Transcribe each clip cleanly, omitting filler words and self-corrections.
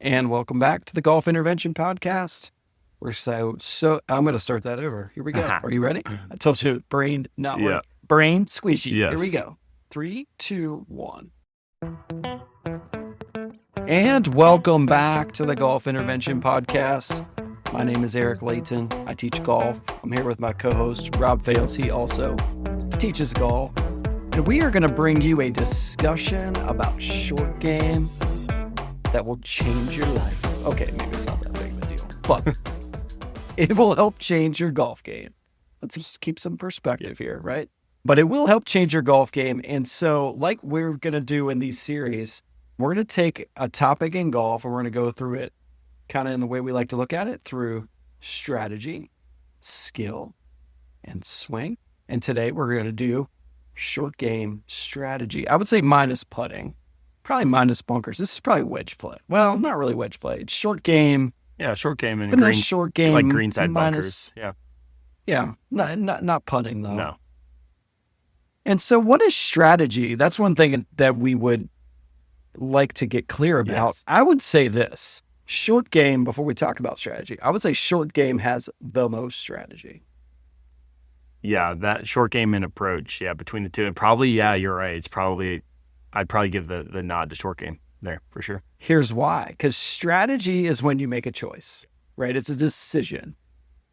And welcome back to the Golf Intervention Podcast. We're so I'm going to start that over. Here we go. Are you ready? I told you, brain not work. Brain squishy. Yes. Here we go. 3, 2, 1. And welcome back to the Golf Intervention Podcast. My name is Eric Layton. I teach golf. I'm here with my co-host, Rob Fales. He also teaches golf. And we are going to bring you a discussion about short game that will change your life. Okay, maybe it's not that big of a deal, but it will help change your golf game. Let's just keep some perspective here, right? But it will help change your golf game. And so, like we're going to do in these series, we're going to take a topic in golf and we're going to go through it kind of in the way we like to look at it, through strategy, skill, and swing. And today we're going to do short game strategy. I would say minus putting. Probably minus bunkers. This is probably wedge play. Well, not really wedge play. It's short game. Yeah, short game and green, short game, like greenside minus, bunkers. Yeah, not putting though. No. And so, what is strategy? That's one thing that we would like to get clear about. Yes. I would say this: short game. Before we talk about strategy, I would say short game has the most strategy. Yeah, that short game and approach. Yeah, between the two, and probably, yeah, you're right. I'd probably give the nod to short game there for sure. Here's why. Because strategy is when you make a choice, right? It's a decision.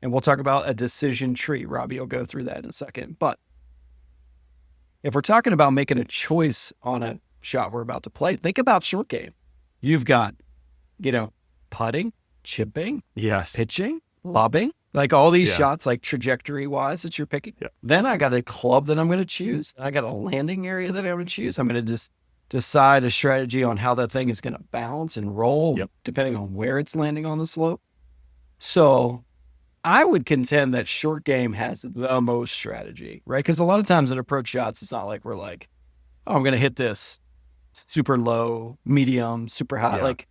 And we'll talk about a decision tree. Robbie will go through that in a second. But if we're talking about making a choice on a shot we're about to play, think about short game. You've got, putting, chipping, Yes. pitching, lobbing, like all these shots, like trajectory wise that you're picking. Yeah. Then I got a club that I'm going to choose. I got a landing area that I'm going to choose. I'm going to just decide a strategy on how that thing is going to bounce and roll, depending on where it's landing on the slope. So I would contend that short game has the most strategy, right? Because a lot of times in approach shots, it's not like we're like, oh, I'm going to hit this super low, medium, super high. Yeah. Like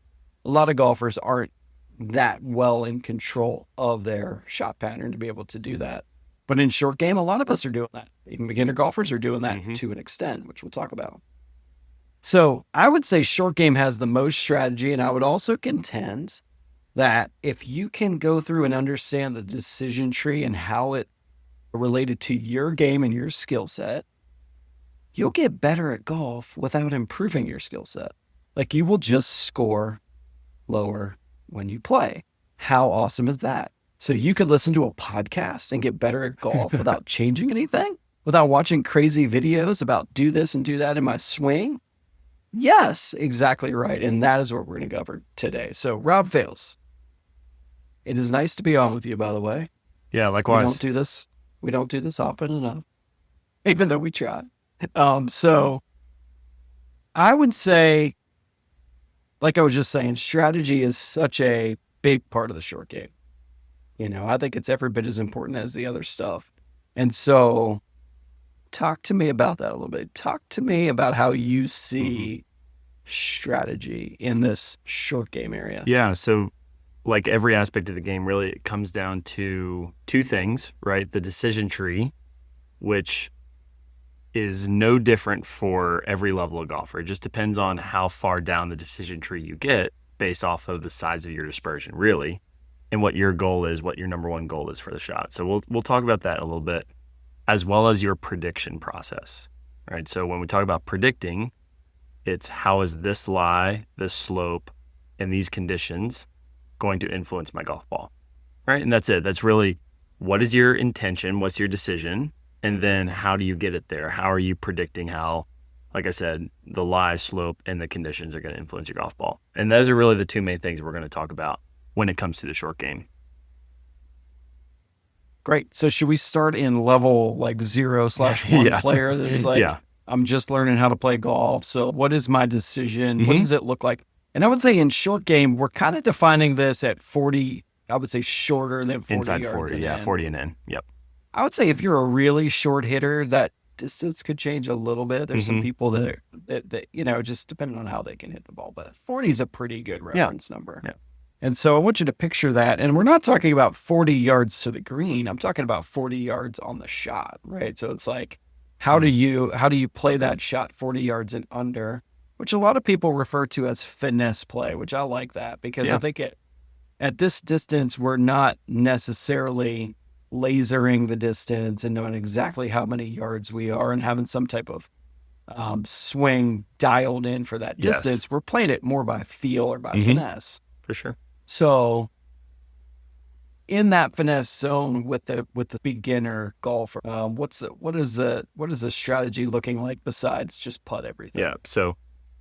a lot of golfers aren't that well in control of their shot pattern to be able to do that. But in short game, a lot of us are doing that. Even beginner golfers are doing that to an extent, which we'll talk about. So I would say short game has the most strategy. And I would also contend that if you can go through and understand the decision tree and how it related to your game and your skill set, you'll get better at golf without improving your skill set. Like you will just score lower when you play. How awesome is that? So you could listen to a podcast and get better at golf without changing anything, without watching crazy videos about do this and do that in my swing. Yes, exactly right. And that is what we're going to cover today. So Rob Fales, it is nice to be on with you, by the way. Yeah, likewise. We don't do this often enough, even though we try. So I would say, like I was just saying, strategy is such a big part of the short game. I think it's every bit as important as the other stuff. And so talk to me about that a little bit. Talk to me about how you see strategy in this short game area. Yeah, so like every aspect of the game, really, it comes down to two things, right? The decision tree, which is no different for every level of golfer. It just depends on how far down the decision tree you get based off of the size of your dispersion, really, and what your goal is, what your number one goal is for the shot. So we'll talk about that a little bit, as well as your prediction process, right? So when we talk about predicting, it's how is this lie, this slope, and these conditions going to influence my golf ball, right? And that's it. That's really what is your intention, what's your decision, and then how do you get it there? How are you predicting how, like I said, the lie, slope, and the conditions are going to influence your golf ball? And those are really the two main things we're going to talk about when it comes to the short game. Great. So should we start in level like 0/1 player that's like, I'm just learning how to play golf. So what is my decision? What does it look like? And I would say in short game, we're kind of defining this at 40, I would say shorter than 40 Inside yards 40, and in. 40 and in. Yep. I would say if you're a really short hitter, that distance could change a little bit. There's some people that just depending on how they can hit the ball. But 40 is a pretty good reference number. Yeah. And so I want you to picture that. And we're not talking about 40 yards to the green. I'm talking about 40 yards on the shot, right? So it's like, how do you play that shot 40 yards and under? which a lot of people refer to as finesse play, which I like that because I think at this distance, we're not necessarily lasering the distance and knowing exactly how many yards we are and having some type of swing dialed in for that distance. We're playing it more by feel or by finesse. For sure. So in that finesse zone with the beginner golfer, what is the strategy looking like besides just putt everything? Yeah. So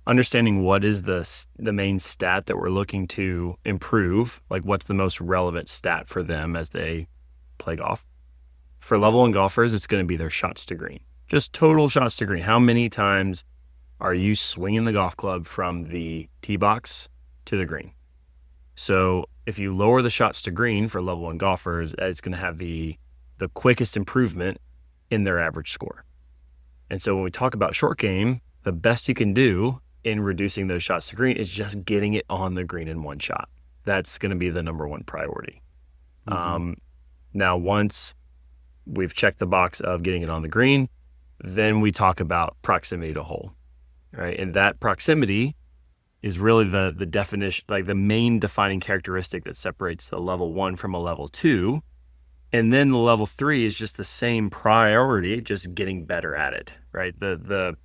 understanding what is the main stat that we're looking to improve, like what's the most relevant stat for them as they play golf. For level 1 golfers, it's going to be their shots to green. Just total shots to green. How many times are you swinging the golf club from the tee box to the green? So if you lower the shots to green for level 1 golfers, it's going to have the quickest improvement in their average score. And so when we talk about short game, the best you can do in reducing those shots to green is just getting it on the green in one shot. That's going to be the number one priority. Now, once we've checked the box of getting it on the green, then we talk about proximity to hole, right? And that proximity is really the definition, like the main defining characteristic that separates the level 1 from a level 2. And then the level 3 is just the same priority, just getting better at it, right? The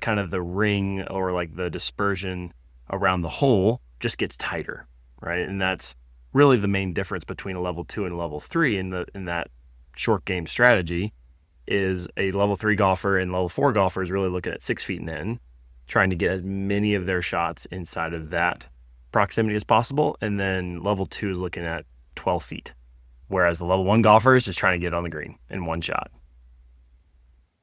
kind of the ring or like the dispersion around the hole just gets tighter, right? And that's really the main difference between a level 2 and a level 3 in that short game strategy. Is a level 3 golfer and level 4 golfer is really looking at 6 feet and in, trying to get as many of their shots inside of that proximity as possible. And then level 2 is looking at 12 feet. Whereas the level 1 golfer is just trying to get on the green in one shot.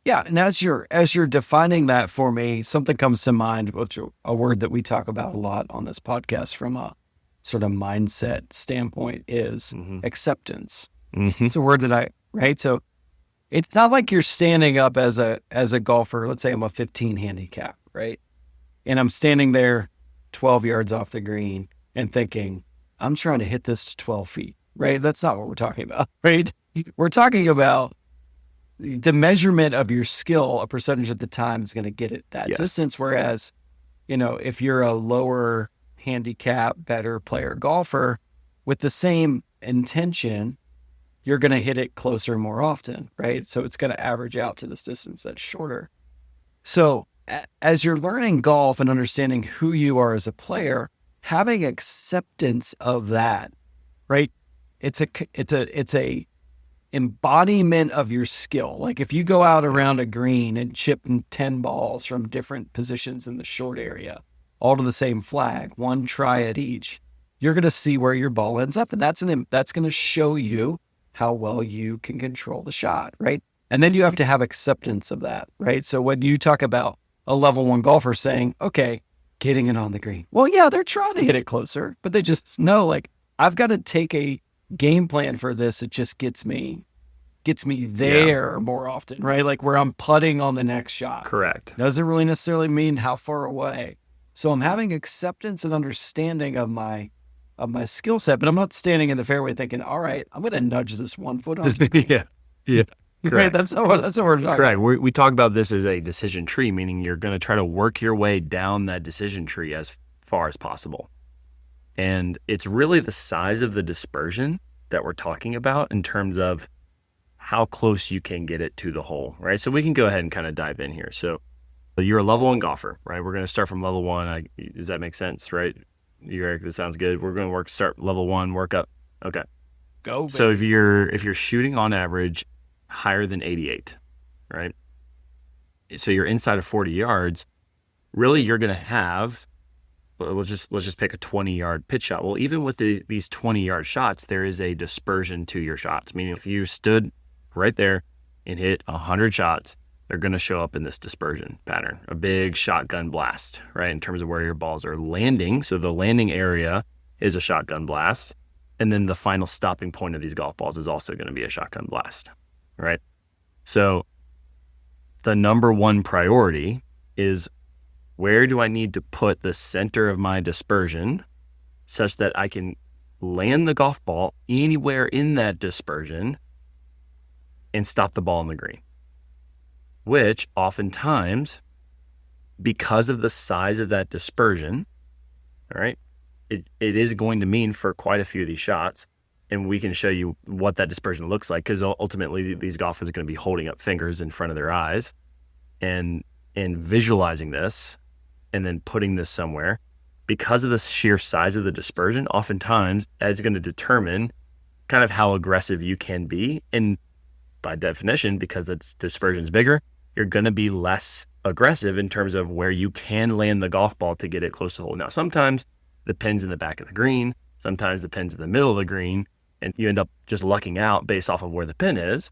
Yeah. And as you're defining that for me, something comes to mind, which a word that we talk about a lot on this podcast from a sort of mindset standpoint is acceptance. It's a word that right? So it's not like you're standing up as a golfer. Let's say I'm a 15 handicap, right? And I'm standing there 12 yards off the green and thinking, I'm trying to hit this to 12 feet, right? That's not what we're talking about, right? We're talking about the measurement of your skill, a percentage at the time is going to get it that distance. Whereas, if you're a lower handicap, better player golfer with the same intention, you're going to hit it closer more often, right? So it's going to average out to this distance that's shorter. So as you're learning golf and understanding who you are as a player, having acceptance of that, right? It's a embodiment of your skill. Like if you go out around a green and chip 10 balls from different positions in the short area, all to the same flag, one try at each, you're going to see where your ball ends up. And that's going to show you how well you can control the shot, right? And then you have to have acceptance of that, right? So when you talk about a level 1 golfer saying, okay, getting it on the green. Well, yeah, they're trying to hit it closer, but they just know, like, I've got to take a game plan for this. It just gets me there more often, right? Like where I'm putting on the next shot. Correct. Doesn't really necessarily mean how far away. So I'm having acceptance and understanding of my skill set, but I'm not standing in the fairway thinking, all right, I'm going to nudge this 1 foot on. Yeah. Correct. Right? That's not what we're talking Correct. about. We talk about this as a decision tree, meaning you're going to try to work your way down that decision tree as far as possible. And it's really the size of the dispersion that we're talking about in terms of how close you can get it to the hole, right? So we can go ahead and kind of dive in here. So you're a level 1 golfer, right? We're going to start from level 1. Does that make sense, right? Eric, that sounds good. We're going to start level 1, work up. Okay. Go, baby. So if you're shooting on average higher than 88, right? So you're inside of 40 yards, really you're going to have, let's just pick a 20-yard pitch shot. Well, even with these 20-yard shots, there is a dispersion to your shots. Meaning if you stood right there and hit 100 shots, they're going to show up in this dispersion pattern, a big shotgun blast, right? In terms of where your balls are landing. So the landing area is a shotgun blast. And then the final stopping point of these golf balls is also going to be a shotgun blast, right? So the number one priority is, where do I need to put the center of my dispersion such that I can land the golf ball anywhere in that dispersion and stop the ball on the green? Which oftentimes because of the size of that dispersion, all right, it is going to mean for quite a few of these shots, and we can show you what that dispersion looks like, because ultimately these golfers are going to be holding up fingers in front of their eyes and visualizing this and then putting this somewhere. Because of the sheer size of the dispersion, oftentimes that's going to determine kind of how aggressive you can be. And by definition, because the dispersion is bigger, you're going to be less aggressive in terms of where you can land the golf ball to get it close to the hole. Now, sometimes the pin's in the back of the green, sometimes the pin's in the middle of the green, and you end up just lucking out based off of where the pin is.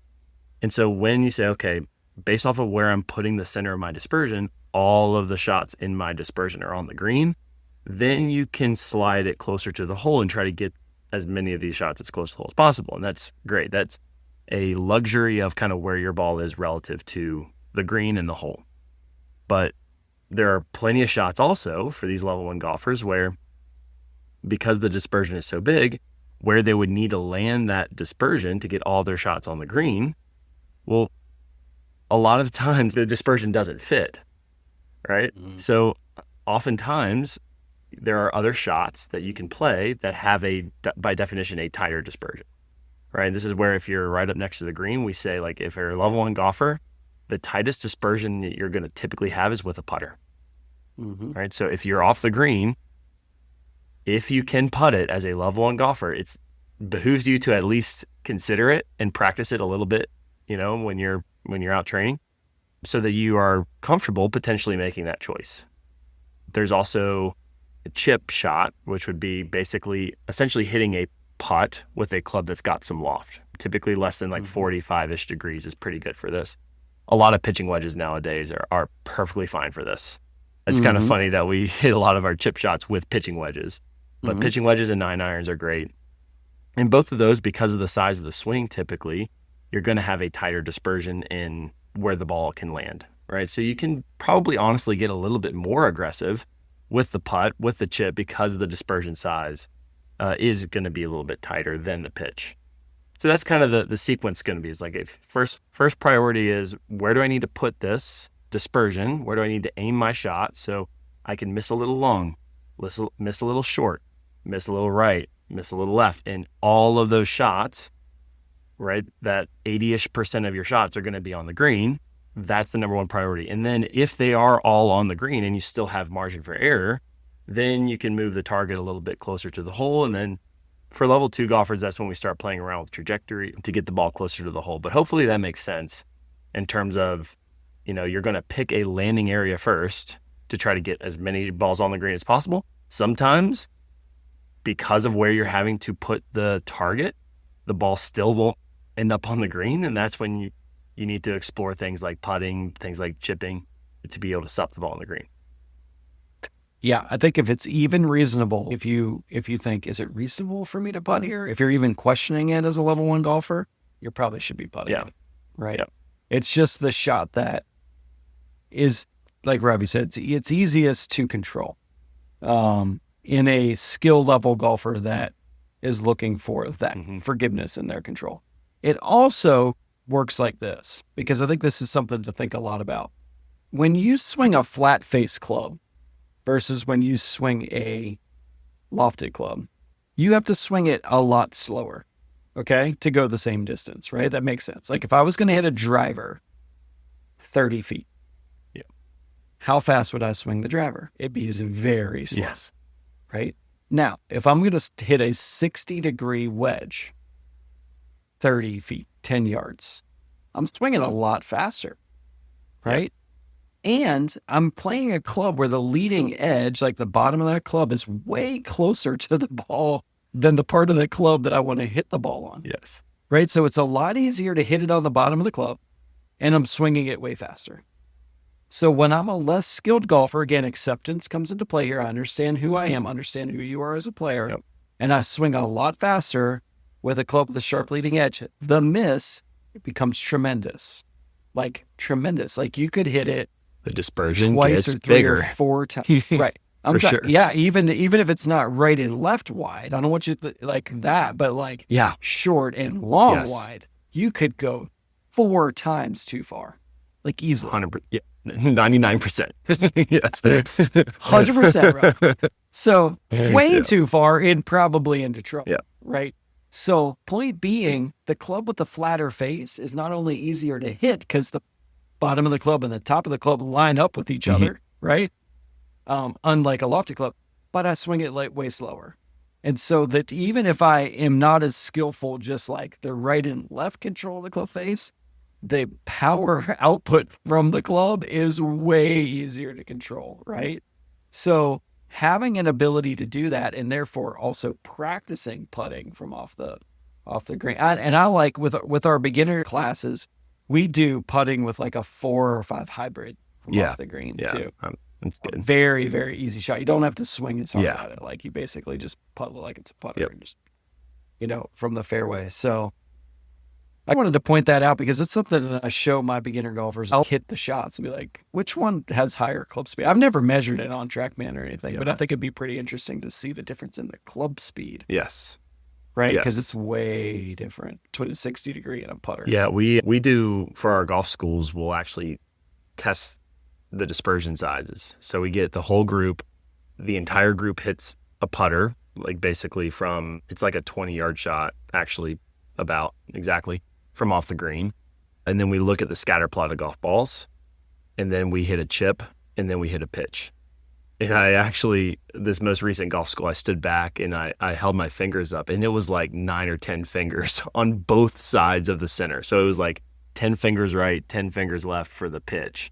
And so when you say, okay, based off of where I'm putting the center of my dispersion, all of the shots in my dispersion are on the green, then you can slide it closer to the hole and try to get as many of these shots as close to the hole as possible. And that's great. That's a luxury of kind of where your ball is relative to the green and the hole. But there are plenty of shots also for these level 1 golfers where, because the dispersion is so big, where they would need to land that dispersion to get all their shots on the green, well, a lot of times the dispersion doesn't fit, right? So oftentimes there are other shots that you can play that have by definition, a tighter dispersion, right? This is where, if you're right up next to the green, we say, like, if you're a level 1 golfer, the tightest dispersion that you're going to typically have is with a putter, right? So if you're off the green, if you can putt it as a level 1 golfer, it behooves you to at least consider it and practice it a little bit, when you're out training, so that you are comfortable potentially making that choice. There's also a chip shot, which would be essentially hitting a putt with a club that's got some loft. Typically less than 45-ish degrees is pretty good for this. A lot of pitching wedges nowadays are perfectly fine for this. It's kind of funny that we hit a lot of our chip shots with pitching wedges, but pitching wedges and 9-irons are great. And both of those, because of the size of the swing, typically you're going to have a tighter dispersion in where the ball can land, right? So you can probably honestly get a little bit more aggressive with the putt, with the chip, because the dispersion size is going to be a little bit tighter than the pitch. So that's kind of the sequence going to be. It's like, first priority is, where do I need to put this dispersion? Where do I need to aim my shot so I can miss a little long, miss a little short, miss a little right, miss a little left? And all of those shots, right, that 80-ish% of your shots are going to be on the green. That's the number one priority. And then if they are all on the green and you still have margin for error, then you can move the target a little bit closer to the hole. And then for level 2 golfers, that's when we start playing around with trajectory to get the ball closer to the hole. But hopefully that makes sense in terms of, you're going to pick a landing area first to try to get as many balls on the green as possible. Sometimes, because of where you're having to put the target, the ball still won't end up on the green. And that's when you need to explore things like putting, things like chipping, to be able to stop the ball on the green. Yeah, I think if it's even reasonable, if you think, is it reasonable for me to putt here? If you're even questioning it as a level 1 golfer, you probably should be putting it, right? Yeah. It's just the shot that is, like Robbie said, it's easiest to control in a skill level golfer that is looking for that forgiveness in their control. It also works like this, because I think this is something to think a lot about. When you swing a flat face club versus when you swing a lofted club, you have to swing it a lot slower, okay, to go the same distance, right? That makes sense. Like if I was going to hit a driver 30 feet, how fast would I swing the driver? It'd be very slow, right? Now, if I'm going to hit a 60-degree wedge, 30 feet, 10 yards, I'm swinging a lot faster, right? And I'm playing a club where the leading edge, like the bottom of that club, is way closer to the ball than the part of the club that I want to hit the ball on. Yes. Right? So it's a lot easier to hit it on the bottom of the club, and I'm swinging it way faster. So when I'm a less skilled golfer, again, acceptance comes into play here. I understand who I am, understand who you are as a player, and I swing a lot faster with a club with a sharp leading edge. The miss, it becomes tremendous. Like you could hit it the dispersion twice gets or three bigger. or four times. Right. I'm sure. Yeah, even if it's not right and left wide, I don't want you to like that, but like short and long wide, you could go 4 times too far, like easily. 100%. Yeah. 99%. Yes. 100% right. So way Yeah. too far and probably into trouble, Yeah. right? So point being, the club with the flatter face is not only easier to hit because the bottom of the club and the top of the club line up with each other, right? Unlike a lofty club, but I swing it like way slower. And so that even if I am not as skillful, just like the right and left control of the club face, the power output from the club is way easier to control, right? So having an ability to do that, and therefore also practicing putting from off the green. I like with our beginner classes, we do putting with like a 4 or 5 hybrid from off the green too. That's good. Very, very easy shot. You don't have to swing as hard Yeah. at it. Like you basically just putt like it's a putter Yep. and just, from the fairway. So I wanted to point that out because it's something that I show my beginner golfers. I'll hit the shots and be like, which one has higher club speed? I've never measured it on TrackMan or anything, but I think it'd be pretty interesting to see the difference in the club speed, Yes. right? Because Yes. it's way different between a 60 degree and a putter. Yeah, we do for our golf schools, we'll actually test the dispersion sizes. So we get the whole group, the entire group hits a putter, like basically it's like a 20-yard shot, actually about exactly from off the green. And then we look at the scatter plot of golf balls, and then we hit a chip, and then we hit a pitch. And I actually, this most recent golf school, I stood back and I held my fingers up, and it was like 9 or 10 fingers on both sides of the center. So it was like 10 fingers right, 10 fingers left for the pitch.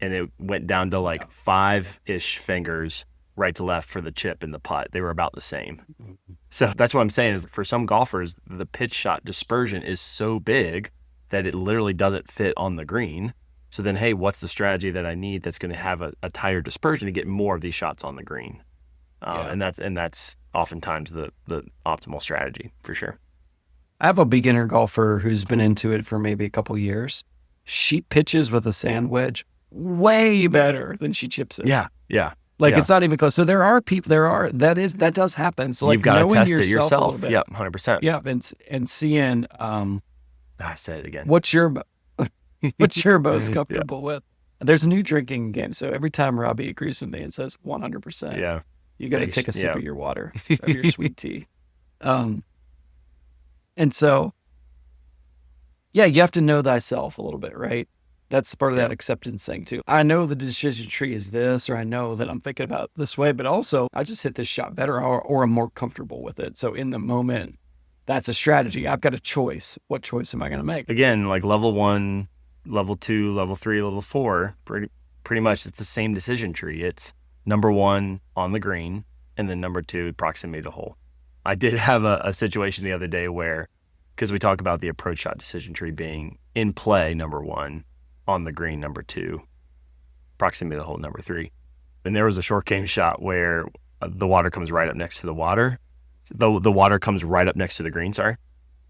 And it went down to like 5-ish fingers right to left for the chip and the putt. They were about the same. So that's what I'm saying is for some golfers, the pitch shot dispersion is so big that it literally doesn't fit on the green. So then, hey, what's the strategy that I need that's going to have a tighter dispersion to get more of these shots on the green? And that's oftentimes the optimal strategy for sure. I have a beginner golfer who's been into it for maybe a couple years. She pitches with a sand wedge way better than she chips it. Yeah. It's not even close. So there are people, that does happen. So like you've got to knowing test it yourself a little yourself. bit. Yep, 100%. Yep, and seeing I said it again. what you're most comfortable with. There's a new drinking game. So every time Robbie agrees with me and says 100%, Yeah. you got to take a sip of your water, of your sweet tea. And so, yeah, you have to know thyself a little bit, right? That's part of that acceptance thing too. I know the decision tree is this, or I know that I'm thinking about it this way, but also I just hit this shot better or I'm more comfortable with it. So in the moment, that's a strategy. I've got a choice. What choice am I going to make? Again, like level 1, level 2, level 3, level 4, pretty much it's the same decision tree. It's number 1 on the green, and then number 2, proximity to hole. I did have a situation the other day where, because we talk about the approach shot decision tree being in play, number 1, on the green, number 2, proximity to the hole, number 3. And there was a short game shot where the water comes right up next to the water. The water comes right up next to the green, sorry.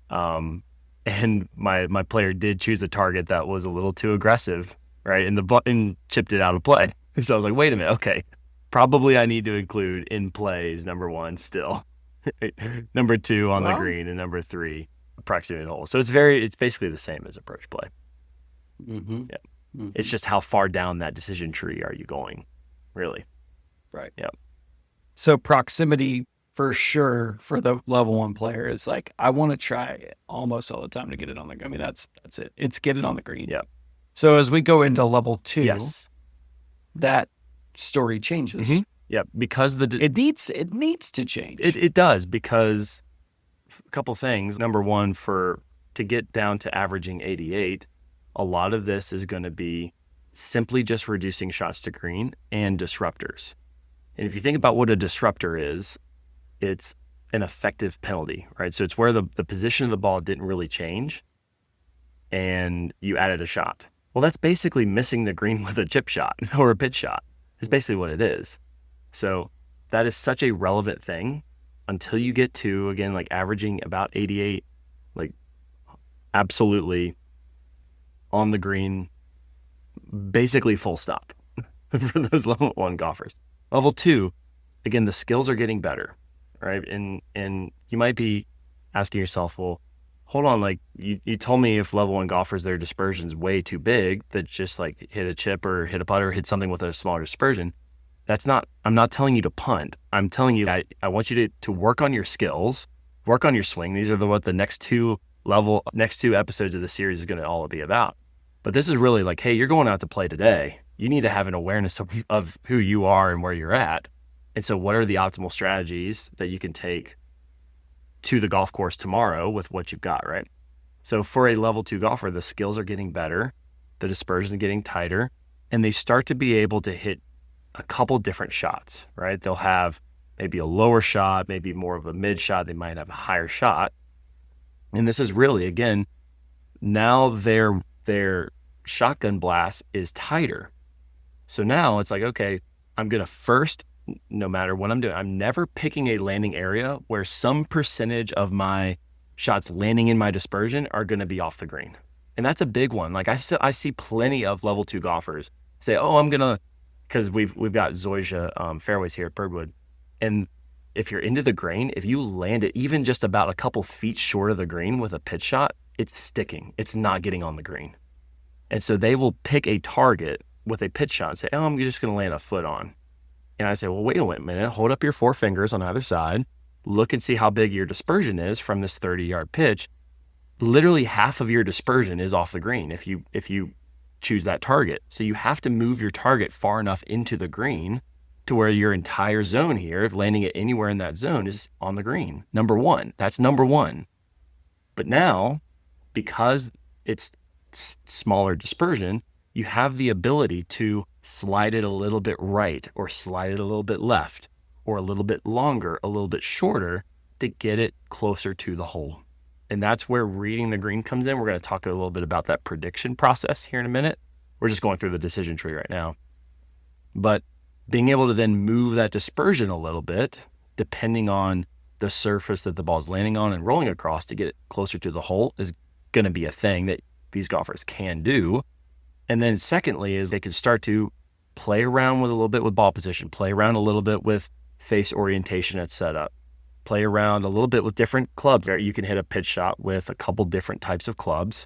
And my player did choose a target that was a little too aggressive, right? And the button chipped it out of play. So I was like, wait a minute, okay. Probably I need to include in plays number 1 still. Number 2 on the green, and number 3 proximity to the hole. So it's basically the same as approach play. Mm-hmm. Yeah. Mm-hmm. It's just how far down that decision tree are you going, really? Right. Yeah. So proximity for sure for the level 1 player is like, I want to try it almost all the time to get it on the green. I mean, that's it. It's get it on the green. Yeah. So as we go into level 2, Yes. that story changes. Mm-hmm. Yeah, because it needs to change. It does, because a couple things. Number 1, to get down to averaging 88, a lot of this is going to be simply just reducing shots to green and disruptors. And if you think about what a disruptor is, it's an effective penalty, right? So it's where the position of the ball didn't really change and you added a shot. Well, that's basically missing the green with a chip shot or a pitch shot. It's basically what it is. So that is such a relevant thing until you get to, again, like averaging about 88, like absolutely on the green, basically full stop for those level 1 golfers. Level 2, again, the skills are getting better, right? And you might be asking yourself, well, hold on, like you told me if level 1 golfers, their dispersion's way too big, that just like hit a chip or hit a putt or hit something with a smaller dispersion. I'm not telling you to punt. I'm telling you that I want you to work on your skills, work on your swing. These are what the next two episodes of the series is going to all be about. But this is really like, hey, you're going out to play today. You need to have an awareness of who you are and where you're at. And so what are the optimal strategies that you can take to the golf course tomorrow with what you've got, right? So for a level 2 golfer, the skills are getting better, the dispersion is getting tighter, and they start to be able to hit a couple different shots, right? They'll have maybe a lower shot, maybe more of a mid shot. They might have a higher shot. And this is really, again, now their shotgun blast is tighter. So now it's like, okay, I'm going to first, no matter what I'm doing, I'm never picking a landing area where some percentage of my shots landing in my dispersion are going to be off the green. And that's a big one. Like I see plenty of level 2 golfers say, oh, I'm going to, because we've got Zoysia fairways here at Birdwood. And if you're into the green, if you land it even just about a couple feet short of the green with a pitch shot, it's sticking. It's not getting on the green. And so they will pick a target with a pitch shot and say, oh, I'm just going to land a foot on. And I say, well, wait a minute, hold up your 4 fingers on either side, look and see how big your dispersion is from this 30-yard pitch. Literally half of your dispersion is off the green if you choose that target. So you have to move your target far enough into the green to where your entire zone here, if landing it anywhere in that zone, is on the green. Number one. That's number one. But now, because it's smaller dispersion, you have the ability to slide it a little bit right or slide it a little bit left or a little bit longer, a little bit shorter to get it closer to the hole. And that's where reading the green comes in. We're going to talk a little bit about that prediction process here in a minute. We're just going through the decision tree right now. But being able to then move that dispersion a little bit, depending on the surface that the ball's landing on and rolling across to get it closer to the hole, is going to be a thing that these golfers can do. And then secondly is they can start to play around with a little bit with ball position, play around a little bit with face orientation at setup, play around a little bit with different clubs. You can hit a pitch shot with a couple different types of clubs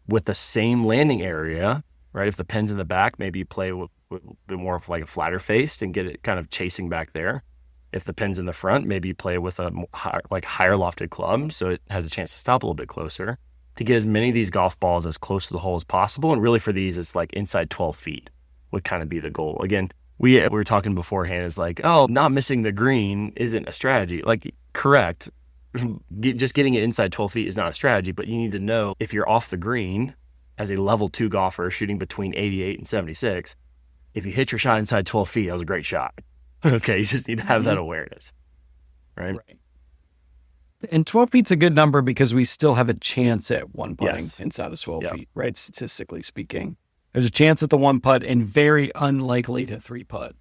with the same landing area, right? If the pin's in the back, maybe you play with a bit more of like a flatter face and get it kind of chasing back there. If the pin's in the front, maybe you play with a higher lofted club so it has a chance to stop a little bit closer to get as many of these golf balls as close to the hole as possible. And really for these, it's like inside 12 feet would kind of be the goal. Again, we were talking beforehand is like, oh, not missing the green isn't a strategy. Like, correct. Just getting it inside 12 feet is not a strategy, but you need to know if you're off the green as a level 2 golfer shooting between 88 and 76, if you hit your shot inside 12 feet, that was a great shot. Okay, you just need to have that awareness, right? And 12 feet's a good number because we still have a chance at one putting Yes. inside of 12 feet, right? Statistically speaking. There's a chance at the 1 putt and very unlikely to 3 putt,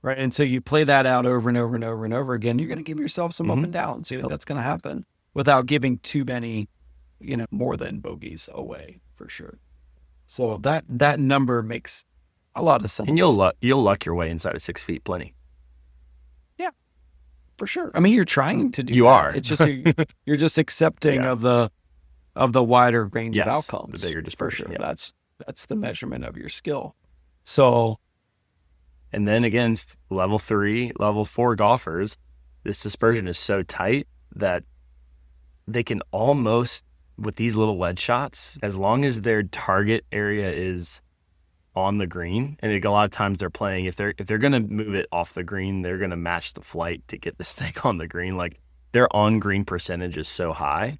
right? And so you play that out over and over and over and over again. You're going to give yourself some up and down. See, that's going to happen without giving too many, more than bogeys away for sure. So that number makes a lot of sense. And you'll luck your way inside of 6 feet plenty. Yeah, for sure. I mean, you're trying to do. You that. are. It's just you're just accepting of the wider range of outcomes. The bigger dispersion. For sure. That's the measurement of your skill. So, and then again, level 3, level 4 golfers, this dispersion is so tight that they can almost, with these little wedge shots, as long as their target area is on the green, and a lot of times they're playing, if they're going to move it off the green, they're going to match the flight to get this thing on the green. Like their on green percentage is so high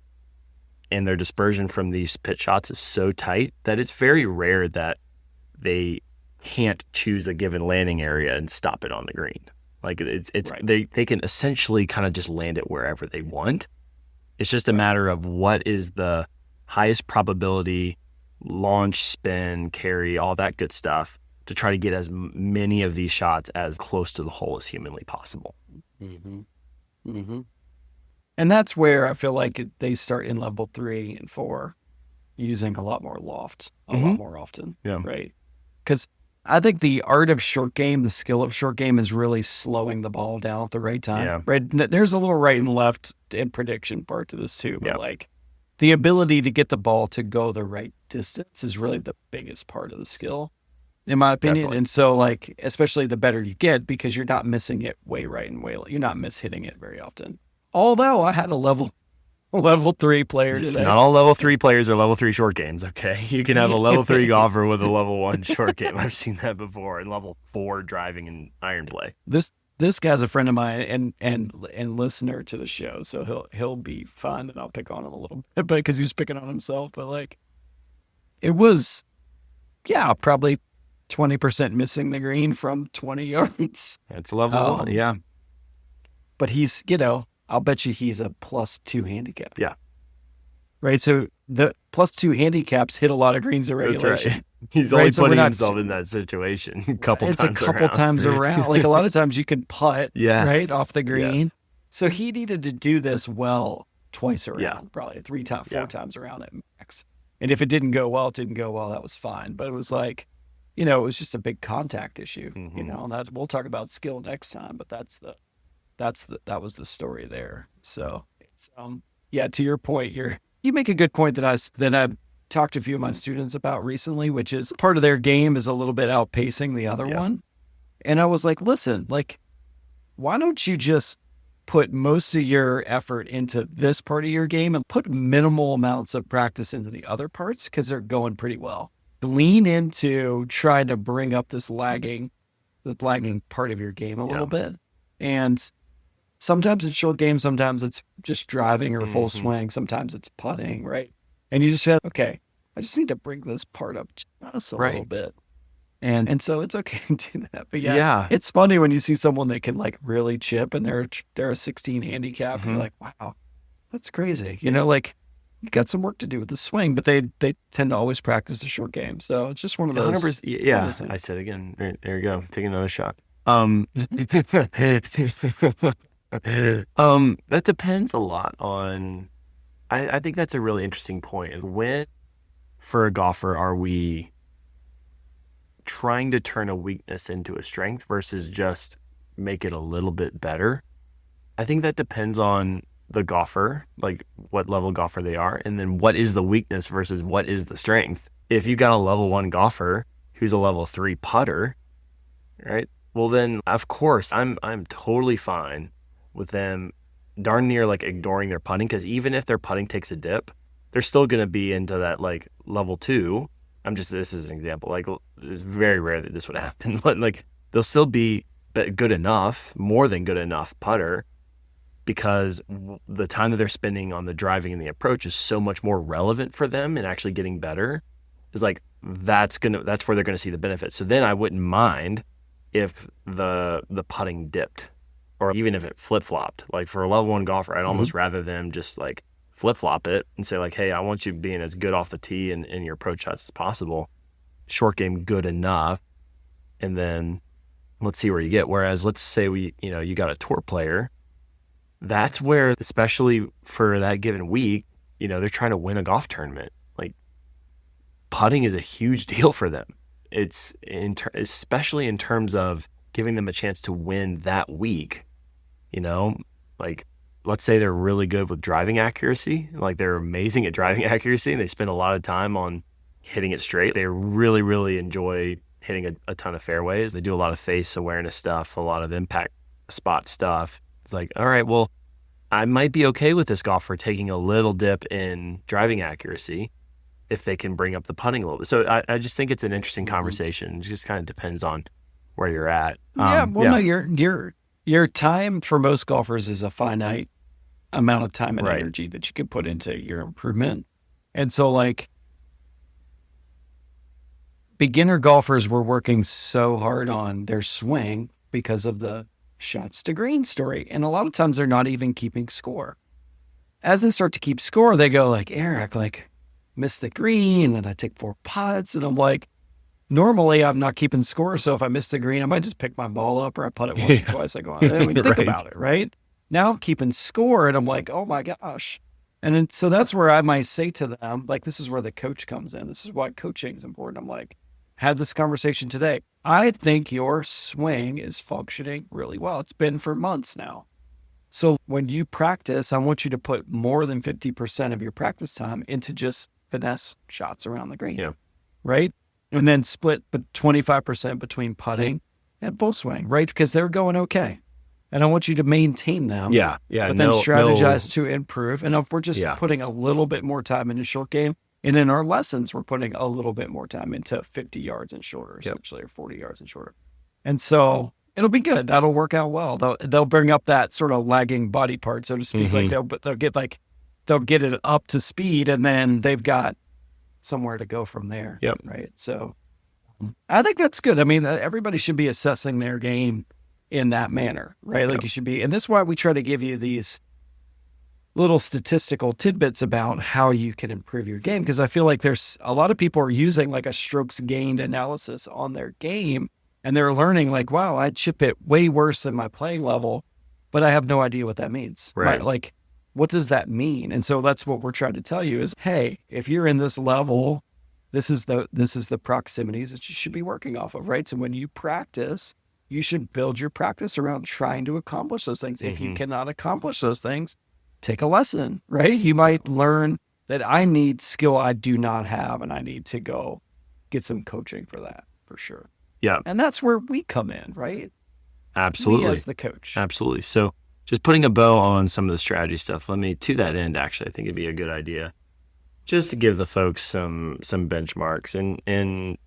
and their dispersion from these pitch shots is so tight that it's very rare that they can't choose a given landing area and stop it on the green. Like it's right. They can essentially kind of just land it wherever they want. It's just a matter of what is the highest probability launch, spin, carry, all that good stuff to try to get as many of these shots as close to the hole as humanly possible. And that's where I feel like they start in level 3 and 4 using a lot more loft a lot more often. Yeah. Right. Because I think the art of short game, the skill of short game is really slowing the ball down at the right time. Yeah. Right. There's a little right and left and prediction part to this too. But like the ability to get the ball to go the right distance is really the biggest part of the skill, in my opinion. Definitely. And so, like, especially the better you get, because you're not missing it way right and way left. You're not mishitting it very often. Although I had a level 3 player today. Not all level 3 players are level 3 short games, okay? You can have a level 3 golfer with a level 1 short game. I've seen that before. And level 4 driving and iron play. This guy's a friend of mine and listener to the show, so he'll be fun, and I'll pick on him a little bit, but because he was picking on himself. But like, it was, yeah, probably 20% missing the green from 20 yards. It's level 1, yeah. But he's, I'll bet you he's a +2 handicap. Yeah. Right. So the +2 handicaps hit a lot of greens in regulation. That's right. He's only putting himself in that situation a couple times around. Like, a lot of times you can putt yes. off the green. Yes. So he needed to do this well twice around, yeah. probably 4 times around at max. And if it didn't go well, that was fine. But it was like, it was just a big contact issue, and that we'll talk about skill next time, but that was the story there. So it's, to your point, you make a good point that I've talked to a few of my students about recently, which is part of their game is a little bit outpacing the other one. And I was like, listen, like, why don't you just put most of your effort into this part of your game and put minimal amounts of practice into the other parts, because they're going pretty well. Lean into trying to bring up this lagging part of your game a little bit. And sometimes it's short game, sometimes it's just driving or full swing, sometimes it's putting, right? And you just have, okay, I just need to bring this part up just a little bit. And so it's okay to do that. But yeah, it's funny when you see someone that can like really chip and they're a 16 handicap, and you're like, wow, that's crazy. Like, you got some work to do with the swing, but they tend to always practice the short game. So it's just one of those. 100%, yeah, I said again, there you go. Take another shot. That depends a lot on, I think that's a really interesting point. When, for a golfer, are we trying to turn a weakness into a strength versus just make it a little bit better? I think that depends on the golfer, like what level golfer they are, and then what is the weakness versus what is the strength. If you got a level 1 golfer who's a level 3 putter, right? Well, then of course I'm totally fine with them darn near like ignoring their putting, because even if their putting takes a dip, they're still going to be into that like level 2. This is an example. Like, it's very rare that this would happen, but like they'll still be good enough, more than good enough putter, because the time that they're spending on the driving and the approach is so much more relevant for them and actually getting better. Is like, that's where they're going to see the benefit. So then I wouldn't mind if the putting dipped, or even if it flip-flopped. Like, for a level 1 golfer, I'd almost rather them just like flip-flop it and say like, hey, I want you being as good off the tee and your approach shots as possible. Short game good enough, and then let's see where you get. Whereas let's say you got a tour player, that's where, especially for that given week, they're trying to win a golf tournament. Like, putting is a huge deal for them. It's especially in terms of giving them a chance to win that week. Like, let's say they're really good with driving accuracy, like they're amazing at driving accuracy, and they spend a lot of time on hitting it straight. They really, really enjoy hitting a ton of fairways. They do a lot of face awareness stuff, a lot of impact spot stuff. It's like, all right, well, I might be okay with this golfer taking a little dip in driving accuracy if they can bring up the putting a little bit. So I just think it's an interesting conversation. It just kind of depends on where you're at. No, your time for most golfers is a finite amount of time and energy that you can put into your improvement. And so, like, beginner golfers were working so hard on their swing because of the shots to green story. And a lot of times they're not even keeping score. As they start to keep score, they go like, Eric, like, missed the green, and I take 4 putts. And I'm like, normally I'm not keeping score. So if I miss the green, I might just pick my ball up, or I putt it once or twice. I go on. I mean, think about it, right? Now I'm keeping score, and I'm like, oh my gosh. And then, so that's where I might say to them, like, this is where the coach comes in. This is why coaching is important. I'm like, had this conversation today. I think your swing is functioning really well. It's been for months now. So when you practice, I want you to put more than 50% of your practice time into just finesse shots around the green. Yeah. Right? And then split 25% between putting and full swing, right? Because they're going okay. And I want you to maintain them. Yeah. But then strategize to improve. And if we're just putting a little bit more time into short game, and in our lessons, we're putting a little bit more time into 50 yards and shorter, essentially, or 40 yards and shorter. And so it'll be good. That'll work out well. They'll bring up that sort of lagging body part, so to speak. Like they'll get it up to speed, and then they've got somewhere to go from there. Yep. Right. So I think that's good. I mean, everybody should be assessing their game in that manner, right? Like you should be, and this is why we try to give you these little statistical tidbits about how you can improve your game. Because I feel like there's a lot of people are using like a strokes gained analysis on their game, and they're learning like, wow, I chip it way worse than my playing level, but I have no idea what that means. Right. Like, what does that mean? And so that's what we're trying to tell you is, hey, if you're in this level, this is the proximities that you should be working off of, right? So when you practice, you should build your practice around trying to accomplish those things. If you cannot accomplish those things, take a lesson, right? You might learn that I need skill I do not have, and I need to go get some coaching for that, for sure. Yeah. And that's where we come in, right? Absolutely. Me as the coach. Absolutely. So just putting a bow on some of the strategy stuff, to that end, actually, I think it'd be a good idea just to give the folks some benchmarks and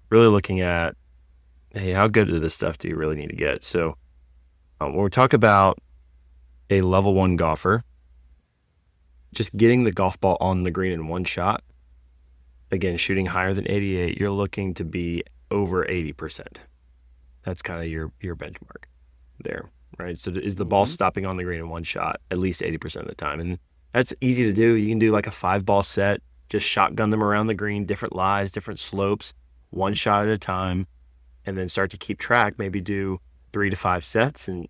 really looking at, hey, how good of this stuff do you really need to get? So when we talk about a level 1 golfer, just getting the golf ball on the green in one shot, again, shooting higher than 88, you're looking to be over 80%. That's kind of your benchmark there, right? So is the ball stopping on the green in one shot at least 80% of the time? And that's easy to do. You can do like a 5-ball set, just shotgun them around the green, different lies, different slopes, one shot at a time, and then start to keep track, maybe do 3 to 5 sets and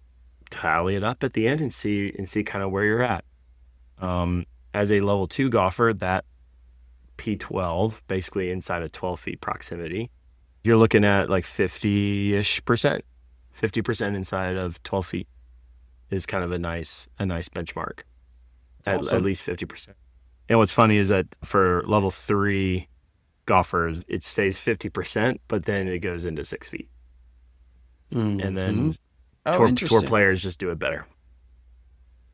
tally it up at the end and see kind of where you're at. As a level 2 golfer, that P12, basically inside of 12 feet proximity, you're looking at like 50% inside of 12 feet is kind of a nice benchmark. At least 50%. And what's funny is that for level 3 golfers, it stays 50%, but then it goes into 6 feet. And then tour players just do it better.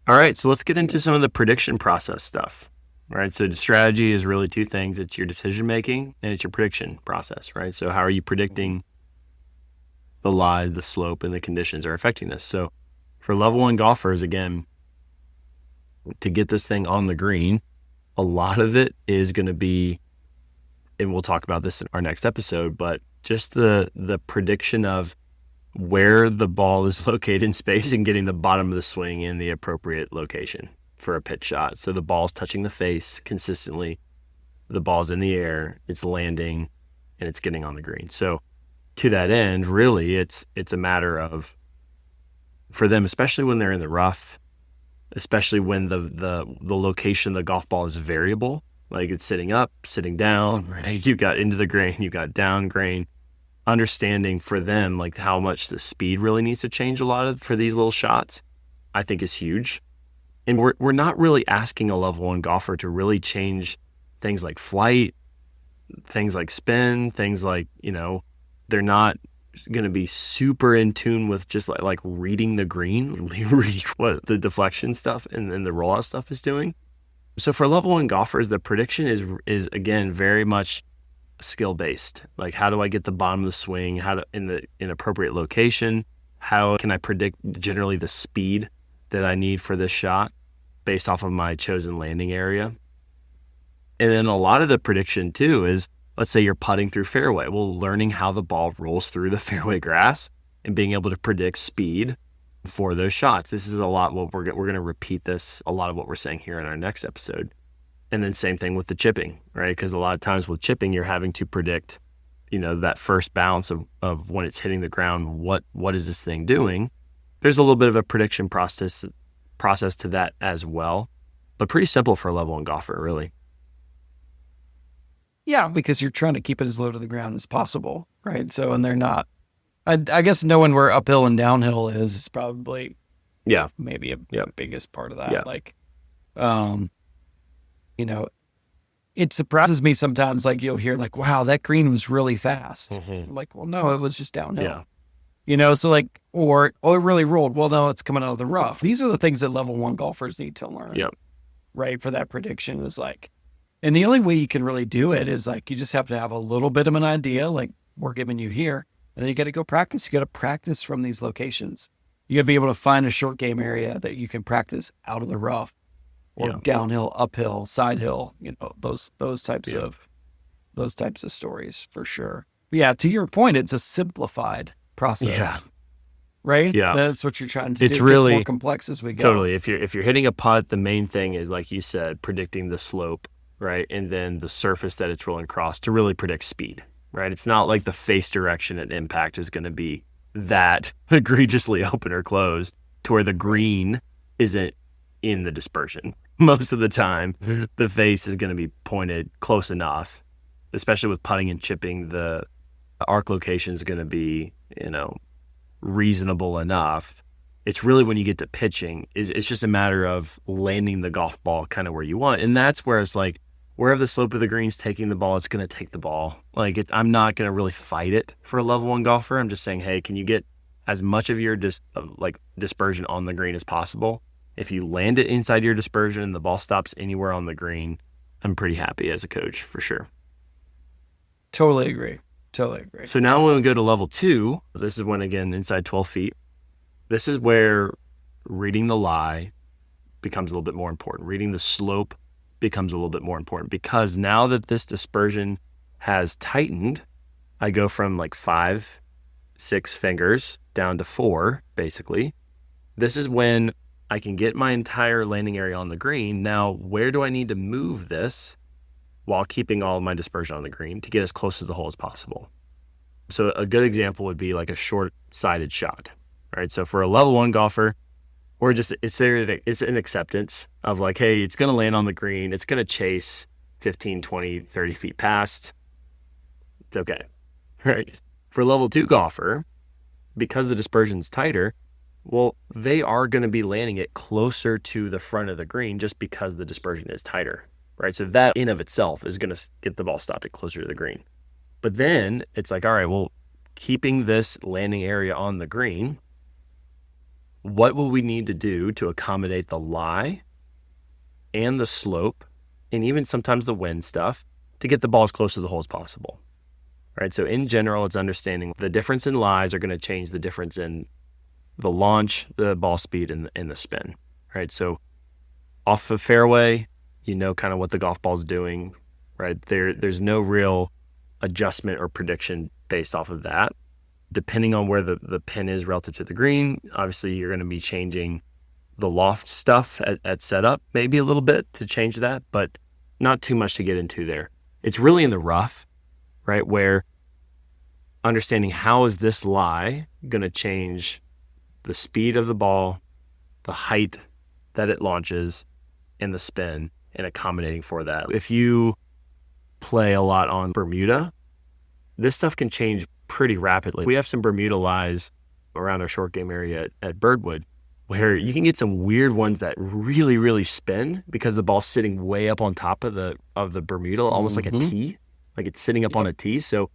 All right, so let's get into some of the prediction process stuff. Right, so the strategy is really 2 things. It's your decision making and it's your prediction process, right? So how are you predicting the lie, the slope, and the conditions are affecting this? So for level 1 golfers, again, to get this thing on the green, a lot of it is going to be, and we'll talk about this in our next episode, but just the prediction of where the ball is located in space and getting the bottom of the swing in the appropriate location for a pitch shot. So the ball's touching the face consistently, the ball's in the air, it's landing, and it's getting on the green. So to that end, really, it's a matter of, for them, especially when they're in the rough, especially when the location of the golf ball is variable, like it's sitting up, sitting down, right? You've got into the grain, you've got down grain. Understanding for them like how much the speed really needs to change for these little shots, I think is huge. And we're not really asking a level 1 golfer to really change things like flight, things like spin, things like, they're not going to be super in tune with just like reading the green, reading what the deflection stuff and then the rollout stuff is doing. So for level 1 golfers, the prediction is again very much skill based. Like, how do I get the bottom of the swing? How to in appropriate location? How can I predict generally the speed that I need for this shot based off of my chosen landing area? And then a lot of the prediction too is, let's say you're putting through fairway. Well, learning how the ball rolls through the fairway grass and being able to predict speed for those shots. This is a lot what we're going to repeat this, a lot of what we're saying here in our next episode. And then same thing with the chipping, right? Because a lot of times with chipping, you're having to predict, that first bounce of when it's hitting the ground, what is this thing doing? There's a little bit of a prediction process to that as well, but pretty simple for a level 1 golfer, really. Yeah, because you're trying to keep it as low to the ground as possible, right? So, and they're not, I guess knowing where uphill and downhill is probably Yeah. maybe Yeah. a biggest part of that. Yeah. Like, you know, it surprises me sometimes. Like you'll hear like, wow, that green was really fast. I'm like, well, no, it was just downhill. Yeah. You know, so like, or oh, it really rolled. Well, no, it's coming out of the rough. These are the things that level 1 golfers need to learn. Yep. Right. For that prediction is like, and the only way you can really do it is like, you just have to have a little bit of an idea, like we're giving you here. And then you got to go practice. You got to practice from these locations. You got to be able to find a short game area that you can practice out of the rough or downhill, uphill, side hill, you know, those types of stories for sure. But yeah. To your point, it's a simplified process. Yeah. Right? Yeah. That's what you're trying to do. It's really get more complex as we go. Totally. If you're hitting a putt, the main thing is, like you said, predicting the slope, right? And then the surface that it's rolling across to really predict speed, right? It's not like the face direction at impact is going to be that egregiously open or closed to where the green isn't in the dispersion. Most of the time, the face is going to be pointed close enough, especially with putting and chipping. The arc location is going to be, you know, reasonable enough. It's really when you get to pitching, it's just a matter of landing the golf ball kind of where you want. And that's where it's like, wherever the slope of the green's taking the ball, it's going to take the ball. Like, I'm not going to really fight it for a level 1 golfer. I'm just saying, hey, can you get as much of your dispersion on the green as possible? If you land it inside your dispersion and the ball stops anywhere on the green, I'm pretty happy as a coach for sure. Totally agree. So now when we go to level 2, this is when, again, inside 12 feet, this is where reading the lie becomes a little bit more important. Reading the slope becomes a little bit more important, because now that this dispersion has tightened, I go from like 5, 6 fingers down to 4, basically. This is when I can get my entire landing area on the green. Now, where do I need to move this while keeping all of my dispersion on the green to get as close to the hole as possible? So a good example would be like a short-sided shot, right? So for a level 1 golfer, it's an acceptance of like, hey, it's going to land on the green. It's going to chase 15, 20, 30 feet past. It's okay, right? For a level 2 golfer, because the dispersion's tighter, well, they are going to be landing it closer to the front of the green just because the dispersion is tighter, right? So that in of itself is going to get the ball stopped it closer to the green. But then it's like, all right, well, keeping this landing area on the green, what will we need to do to accommodate the lie and the slope and even sometimes the wind stuff to get the ball as close to the hole as possible, right? So in general, it's understanding the difference in lies are going to change the difference in the launch, the ball speed, and the spin, right? So off of fairway, you know kind of what the golf ball's doing, right? There's no real adjustment or prediction based off of that. Depending on where the pin is relative to the green, obviously you're going to be changing the loft stuff at setup, maybe a little bit to change that, but not too much to get into there. It's really in the rough, right? Where understanding how is this lie going to change the speed of the ball, the height that it launches, and the spin, and accommodating for that. If you play a lot on Bermuda, this stuff can change pretty rapidly. We have some Bermuda lies around our short game area at Birdwood where you can get some weird ones that really, really spin because the ball's sitting way up on top of the Bermuda, almost like a tee, like it's sitting up on a tee. So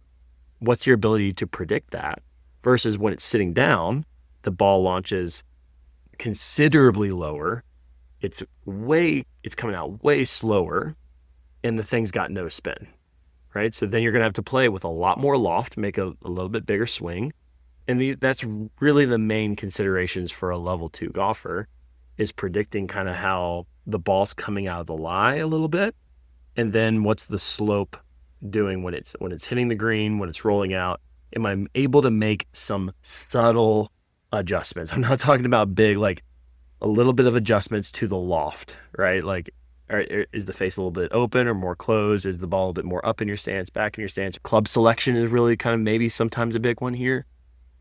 what's your ability to predict that versus when it's sitting down, the ball launches considerably lower. It's coming out way slower, and the thing's got no spin, right? So then you're going to have to play with a lot more loft, make a little bit bigger swing. And that's really the main considerations for a level 2 golfer is predicting kind of how the ball's coming out of the lie a little bit. And then what's the slope doing when it's hitting the green, when it's rolling out? Am I able to make some subtle adjustments? I'm not talking about big, like a little bit of adjustments to the loft, right? Like, is the face a little bit open or more closed? Is the ball a bit more up in your stance, back in your stance? Club selection is really kind of maybe sometimes a big one here.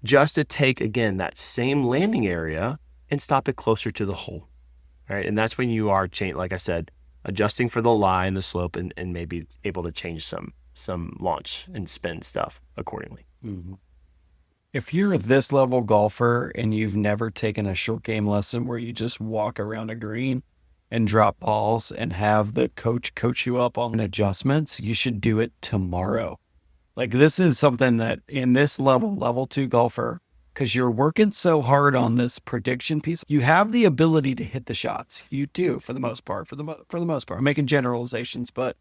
Just to take, again, that same landing area and stop it closer to the hole, right? And that's when you are, like I said, adjusting for the lie and the slope and maybe able to change some launch and spin stuff accordingly. Mm-hmm. if you're this level golfer and you've never taken a short game lesson where you just walk around a green and drop balls and have the coach you up on adjustments, you should do it tomorrow. Like, this is something that in this level 2 golfer, because you're working so hard on this prediction piece, you have the ability to hit the shots. You do, for the most part. I'm making generalizations, but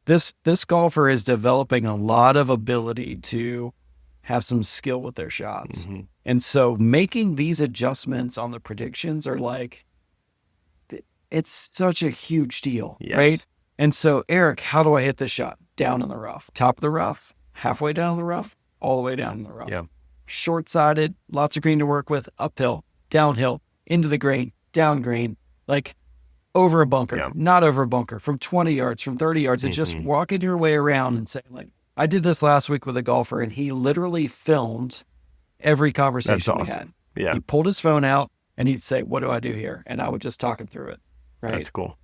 this golfer is developing a lot of ability to have some skill with their shots. Mm-hmm. And so making these adjustments on the predictions are like, it's such a huge deal, Yes. right? And so, Eric, how do I hit this shot? Down in the rough, top of the rough, halfway down the rough, all the way down in the rough. Yeah. Short-sided, lots of green to work with, uphill, downhill, into the green, down green, like over a bunker, not over a bunker, from 20 yards, from 30 yards, and just walking your way around and saying, like, I did this last week with a golfer, and he literally filmed every conversation we had. Yeah. He pulled his phone out, and he'd say, what do I do here? And I would just talk him through it. Right. That's cool.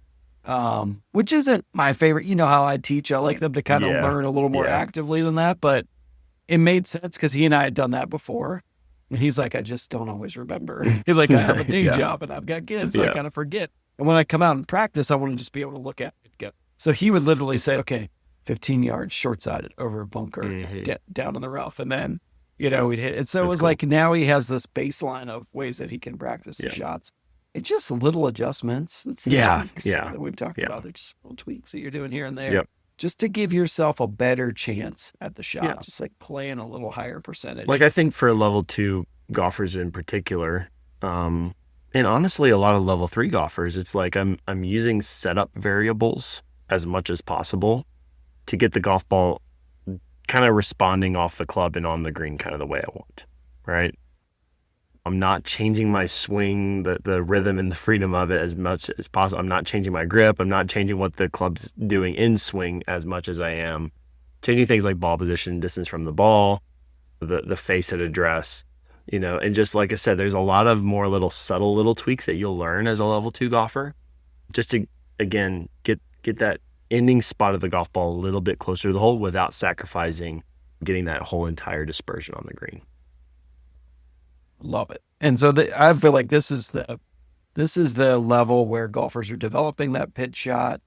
Which isn't my favorite. You know how I teach. I like them to kind of learn a little more actively than that, but it made sense because he and I had done that before. And he's like, I just don't always remember. He's like, I have a day job and I've got kids, so I kind of forget. And when I come out and practice, I want to just be able to look at it. So he would literally say, okay, 15 yards, short-sided, over a bunker, down in the rough. And then, we'd hit it. So it was like, now he has this baseline of ways that he can practice the shots. It's just little adjustments. It's tweaks that we've talked about. They're just little tweaks that you're doing here and there. Just to give yourself a better chance at the shot. Just like playing a little higher percentage. Like, I think for level 2 golfers in particular, and honestly, a lot of level 3 golfers, it's like I'm using setup variables as much as possible to get the golf ball kind of responding off the club and on the green kind of the way I want, right? I'm not changing my swing, the rhythm and the freedom of it as much as possible. I'm not changing my grip. I'm not changing what the club's doing in swing as much as I am changing things like ball position, distance from the ball, the face at address, and just like I said, there's a lot of more subtle little tweaks that you'll learn as a level 2 golfer just to, again, get that ending spot of the golf ball a little bit closer to the hole without sacrificing getting that whole entire dispersion on the green. Love it. And so I feel like this is the level where golfers are developing that pitch shot.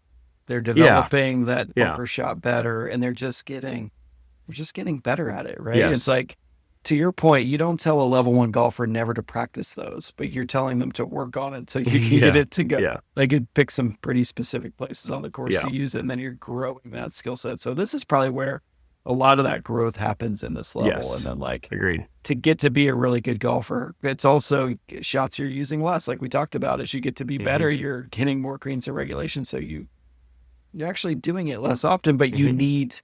They're developing that bunker shot better, and they're just getting better at it, right? Yes. It's like, to your point, you don't tell a level 1 golfer never to practice those, but you're telling them to work on it so you can get it to go. Yeah. They could pick some pretty specific places on the course to use it, and then you're growing that skill set. So this is probably where a lot of that growth happens in this level. Yes. And then, like, agreed. To get to be a really good golfer, it's also shots you're using less, like we talked about. As you get to be better, you're hitting more greens in regulation, so you're actually doing it less often, but you need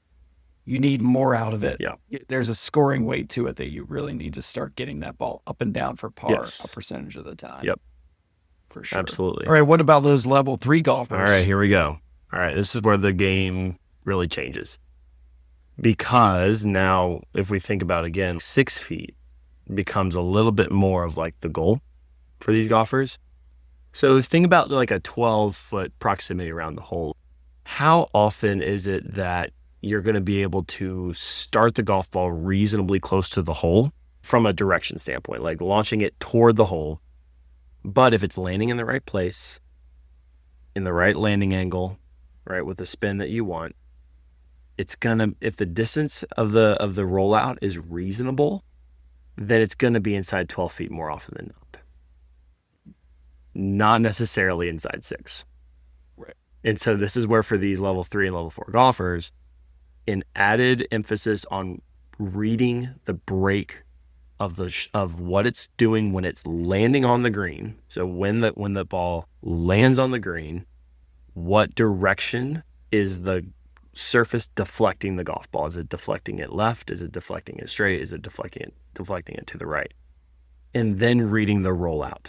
more out of it. Yeah. There's a scoring weight to it that you really need to start getting that ball up and down for par a percentage of the time. Yep. For sure. Absolutely. All right, what about those level 3 golfers? All right, here we go. All right, this is where the game really changes. Because now, if we think about, again, 6 feet becomes a little bit more of like the goal for these golfers. So think about like a 12-foot proximity around the hole. How often is it that you're going to be able to start the golf ball reasonably close to the hole from a direction standpoint, like launching it toward the hole? But if it's landing in the right place, in the right landing angle, right, with the spin that you want, it's gonna, if the distance of the rollout is reasonable, then it's gonna be inside 12 feet more often than not. Not necessarily inside 6. Right. And so this is where, for these level 3 and level 4 golfers, an added emphasis on reading the break of what it's doing when it's landing on the green. So when the ball lands on the green, what direction is the surface deflecting the golf ball? Is it deflecting it left? Is it deflecting it straight? Is it deflecting it to the right? And then reading the rollout.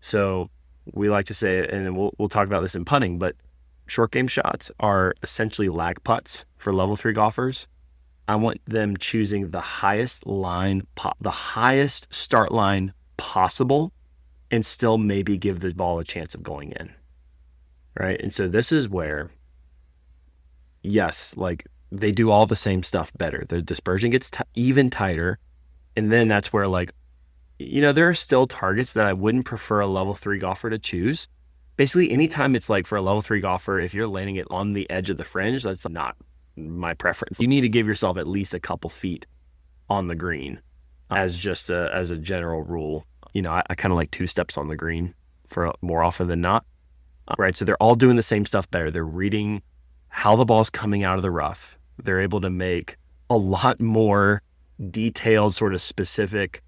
So we like to say, and we'll talk about this in putting, but short game shots are essentially lag putts for level 3 golfers. I want them choosing the highest start line possible, and still maybe give the ball a chance of going in. Right? And so this is where, yes, like, they do all the same stuff better. The dispersion gets even tighter. And then that's where like, there are still targets that I wouldn't prefer a level 3 golfer to choose. Basically, anytime it's like for a level 3 golfer, if you're landing it on the edge of the fringe, that's not my preference. You need to give yourself at least a couple feet on the green as just as a general rule. I kind of like 2 steps on the green for more often than not. Right. So they're all doing the same stuff better. They're reading how the ball's coming out of the rough. They're able to make a lot more detailed, sort of specific.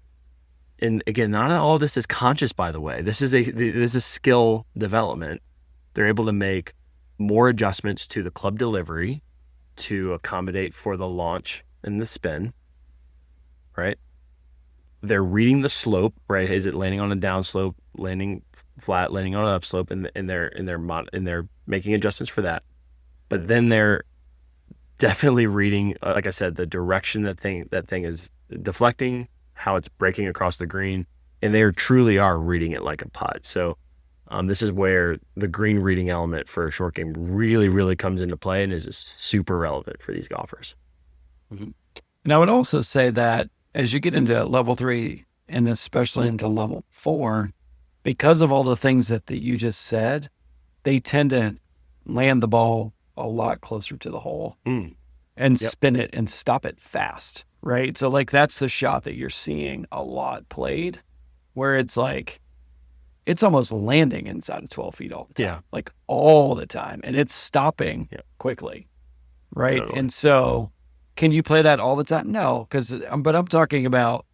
And again, not all of this is conscious, by the way. This is a skill development. They're able to make more adjustments to the club delivery to accommodate for the launch and the spin, right? They're reading the slope, right? Is it landing on a downslope, landing flat, landing on an upslope, and they're making adjustments for that. But then they're definitely reading, like I said, the direction that thing is deflecting, how it's breaking across the green, and they truly are reading it like a putt. So this is where the green reading element for a short game really, really comes into play and is just super relevant for these golfers. Mm-hmm. And I would also say that as you get into level 3 and especially into level 4, because of all the things that you just said, they tend to land the ball a lot closer to the hole and spin it and stop it fast, right? So like that's the shot that you're seeing a lot played, where it's like it's almost landing inside of 12 feet all the time, like all the time, and it's stopping quickly, right? Totally. And so can you play that all the time? No, but I'm talking about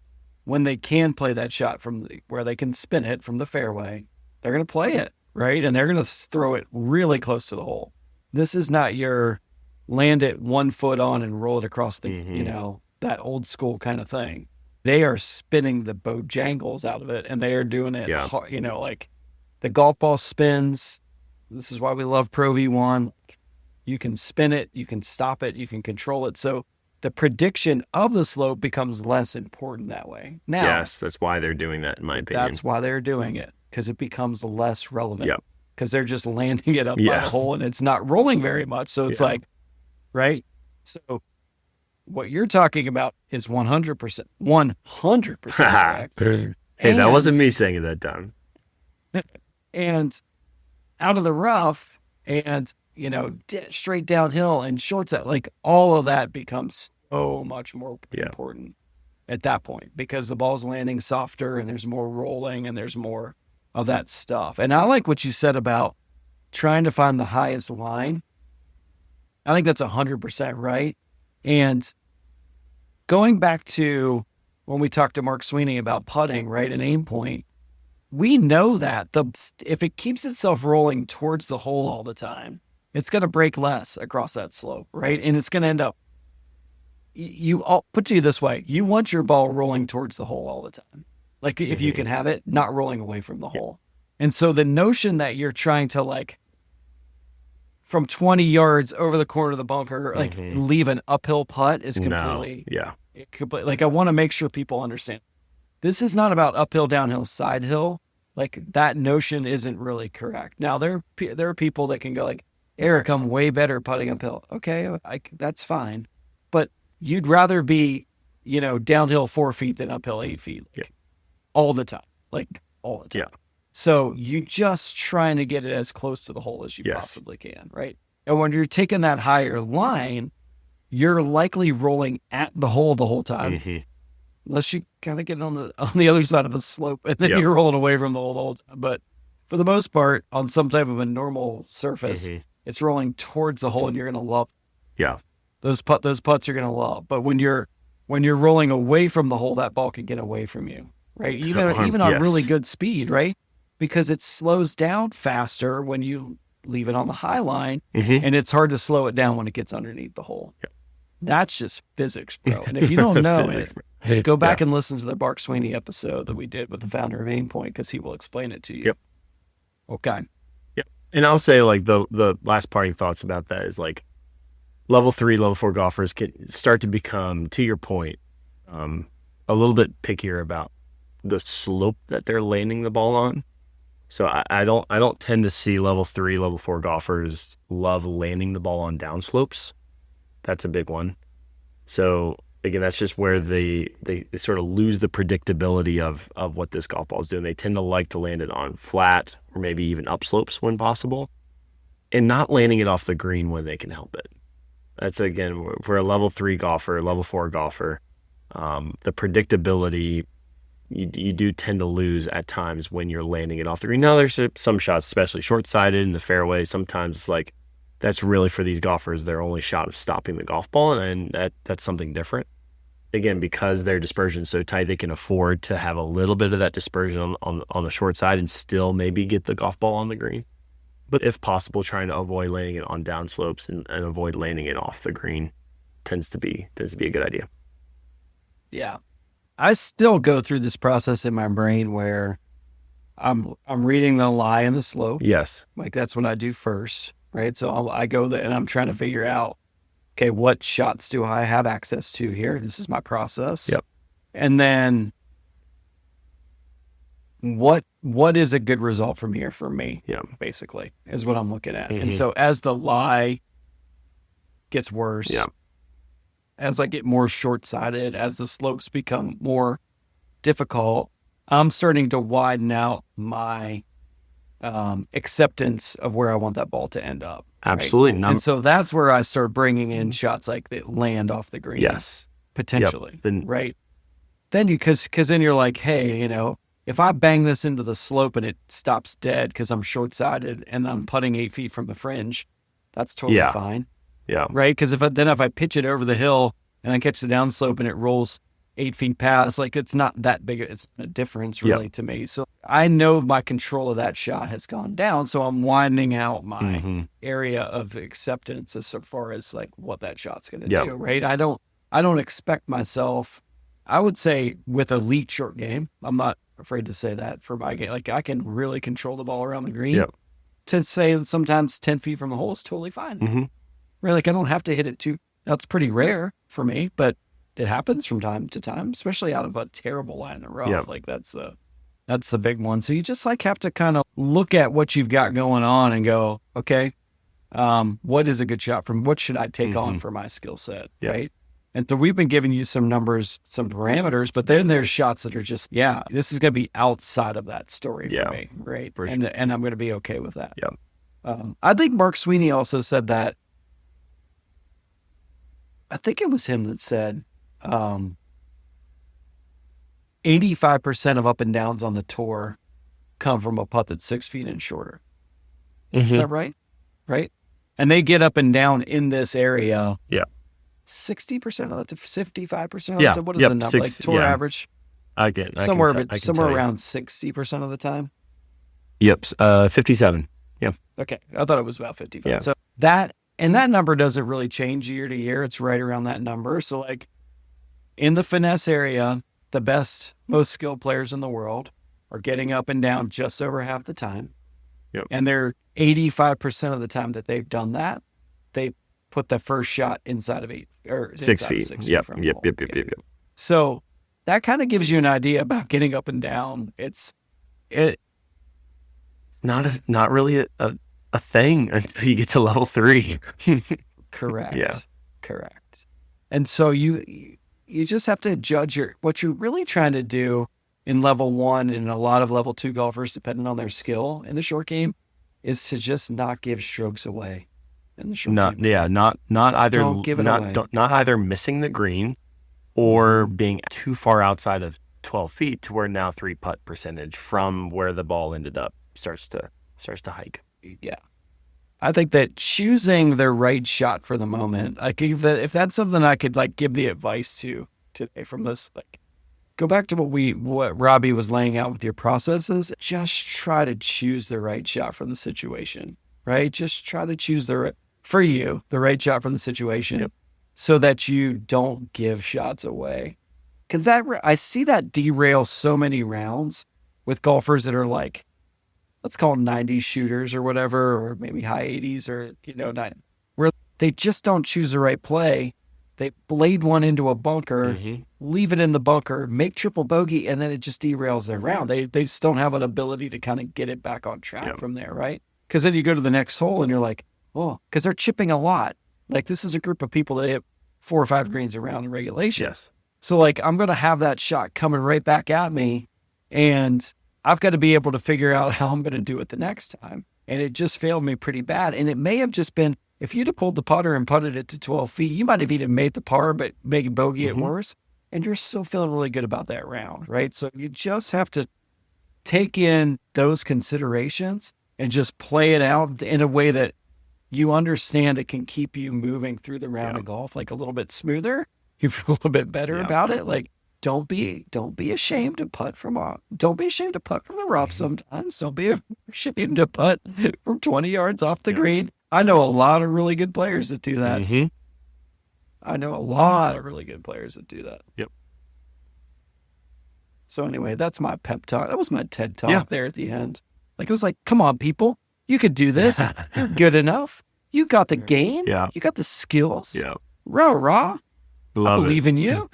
when they can play that shot from where they can spin it from the fairway, they're going to play it, right? And they're going to throw it really close to the hole. This is not your land it 1 foot on and roll it across the, that old school kind of thing. They are spinning the bojangles out of it, and they are doing it, like the golf ball spins. This is why we love Pro V1. You can spin it, you can stop it, you can control it. So the prediction of the slope becomes less important that way. Now, yes, that's why they're doing that, in my opinion. That's why they're doing it, because it becomes less relevant. Because they're just landing it up by the hole, and it's not rolling very much. So it's like, right? So what you're talking about is 100% correct. Hey, that wasn't me saying it that time. And out of the rough and, straight downhill and shorts, like all of that becomes so much more important at that point, because the ball's landing softer and there's more rolling and there's more of that stuff. And I like what you said about trying to find the highest line. I think that's 100% right. And going back to when we talked to Mark Sweeney about putting, right, and aim point, we know that if it keeps itself rolling towards the hole all the time, it's going to break less across that slope, right? And it's going to end up, I'll put to you this way, you want your ball rolling towards the hole all the time. Like if you can have it, not rolling away from the hole. And so the notion that you're trying to like from 20 yards over the corner of the bunker, like leave an uphill putt is completely, like I want to make sure people understand. This is not about uphill, downhill, side hill. Like that notion isn't really correct. Now there are people that can go like, Eric, I'm way better putting uphill. Okay, that's fine. But you'd rather be, downhill 4 feet than uphill 8 feet. All the time. Yeah. So you just trying to get it as close to the hole as you possibly can, right? And when you're taking that higher line, you're likely rolling at the hole the whole time. Unless you kind of get on the other side of a slope and then you're rolling away from the hole the whole time. But for the most part, on some type of a normal surface, it's rolling towards the hole, and you're going to love. Those putts you're going to love. But when you're rolling away from the hole, that ball can get away from you, right? Even on really good speed, right? Because it slows down faster when you leave it on the high line, and it's hard to slow it down when it gets underneath the hole. That's just physics, bro. And if you don't know it, go back and listen to the Mark Sweeney episode that we did with the founder of Aim Point, because he will explain it to you. Okay. And I'll say like the last parting thoughts about that is like level 3, level 4 golfers can start to become, to your point, a little bit pickier about the slope that they're landing the ball on. So I don't tend to see level 3, level 4 golfers love landing the ball on downslopes. That's a big one. So again, that's just where they sort of lose the predictability of what this golf ball is doing. They tend to like to land it on flat or maybe even upslopes when possible, and not landing it off the green when they can help it. That's, again, for a level 3 golfer, level 4 golfer, the predictability you do tend to lose at times when you're landing it off the green. Now, there's some shots, especially short-sided in the fairway. Sometimes it's like that's really for these golfers their only shot of stopping the golf ball, and that's something different. Again, because their dispersion is so tight, they can afford to have a little bit of that dispersion on the short side and still maybe get the golf ball on the green. But if possible, trying to avoid landing it on downslopes and avoid landing it off the green tends to be a good idea. Yeah. I still go through this process in my brain where I'm reading the lie and the slope. Yes. Like that's what I do first, right? So I go there and I'm trying to figure out, okay, what shots do I have access to here? This is my process. Yep. And then what is a good result from here for me? Yeah. Basically, is what I'm looking at. Mm-hmm. And so as the lie gets worse, yeah, as I get more short-sighted, as the slopes become more difficult, I'm starting to widen out my acceptance of where I want that ball to end up. Absolutely. Right? And so that's where I start bringing in shots like that land off the green. Yes. Potentially. Yep. Right. Then because then you're like, hey, if I bang this into the slope and it stops dead because I'm short-sighted and I'm putting 8 feet from the fringe, that's totally fine. Yeah. Right. Because if I pitch it over the hill and I catch the downslope and it rolls 8 feet past, like it's not that big. It's a difference really to me. So I know my control of that shot has gone down. So I'm widening out my area of acceptance as far as like what that shot's going to do. Right. I don't expect myself, I would say with elite short game, I'm not afraid to say that for my game. Like I can really control the ball around the green. Yep. To say sometimes 10 feet from the hole is totally fine. Mm-hmm. Really, like I don't have to hit it too. That's pretty rare for me, but it happens from time to time, especially out of a terrible line in the rough. Yep. Like that's the big one. So you just like have to kind of look at what you've got going on and go, okay, what is a good shot from? What should I take on for my skill set, right? And so we've been giving you some numbers, some parameters, but then there's shots that are just, this is going to be outside of that story for me, right? For and I'm going to be okay with that. Yeah. I think Mark Sweeney also said that. I think it was him that said 85% of up and downs on the tour come from a putt that's 6 feet and shorter. Is that right? Right. And they get up and down in this area. Yeah. 60% of that to 55%. Yeah. What is the number? Like tour average? Somewhere around 60% of the time. Yep. 57. Yeah. Okay. I thought it was about 55. Yeah. So that number doesn't really change year to year. It's right around that number. So like in the finesse area, the best, most skilled players in the world are getting up and down just over half the time. Yep. And they're 85% of the time that they've done that, they put the first shot inside of 6 feet. Yep. So that kind of gives you an idea about getting up and down. It's not really a thing until you get to level 3. Correct. Yeah. Correct. And so you just have to judge what you're really trying to do in level 1 and a lot of level 2 golfers, depending on their skill in the short game, is to just not give strokes away in the short game. Yeah, not either. Don't give it away. Not either missing the green or being too far outside of 12 feet to where now 3-putt percentage from where the ball ended up starts to hike. Yeah. I think that choosing the right shot for the moment, like if that's something I could like give the advice to today from this, like go back to what Robbie was laying out with your processes. Just try to choose the right shot from the situation, right? Just try to choose the right shot from the situation so that you don't give shots away. Cause I see that derail so many rounds with golfers that are like, let's call them 90s shooters or whatever, or maybe high 80s or, where they just don't choose the right play. They blade one into a bunker, leave it in the bunker, make triple bogey, and then it just derails their round. They just don't have an ability to kind of get it back on track from there, right? Because then you go to the next hole and you're like, oh, because they're chipping a lot. Like this is a group of people that 4 or 5 greens around in regulation. Yes. So like I'm going to have that shot coming right back at me, and I've got to be able to figure out how I'm going to do it the next time. And it just failed me pretty bad. And it may have just been, if you'd have pulled the putter and putted it to 12 feet, you might have even made the par, but make bogey it worse. And you're still feeling really good about that round, right? So you just have to take in those considerations and just play it out in a way that you understand it can keep you moving through the round of golf like a little bit smoother. You feel a little bit better about it. Like, don't be ashamed to putt from the rough sometimes. Don't be ashamed to putt from 20 yards off the green. I know a lot of really good players that do that. Mm-hmm. I know a lot of really good players that do that. Yep. So anyway, that's my pep talk. That was my TED talk there at the end. Like, it was like, come on, people. You could do this. You're good enough. You got the game. Yeah. You got the skills. Yeah. Rah, rah. I believe in you.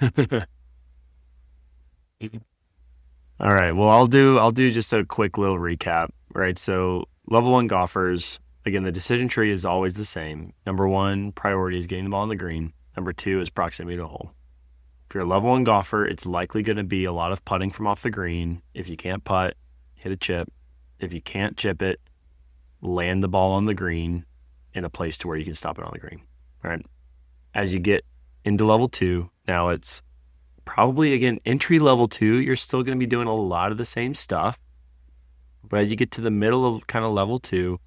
All right. Well, I'll do just a quick little recap, right? So level 1 golfers, again, the decision tree is always the same. Number 1 priority is getting the ball on the green. Number 2 is proximity to the hole. If you're a level 1 golfer, it's likely going to be a lot of putting from off the green. If you can't putt, hit a chip. If you can't chip it, land the ball on the green in a place to where you can stop it on the green. All right. As you get into level 2, now it's probably, again, entry level 2, you're still going to be doing a lot of the same stuff. But as you get to the middle of kind of level 2,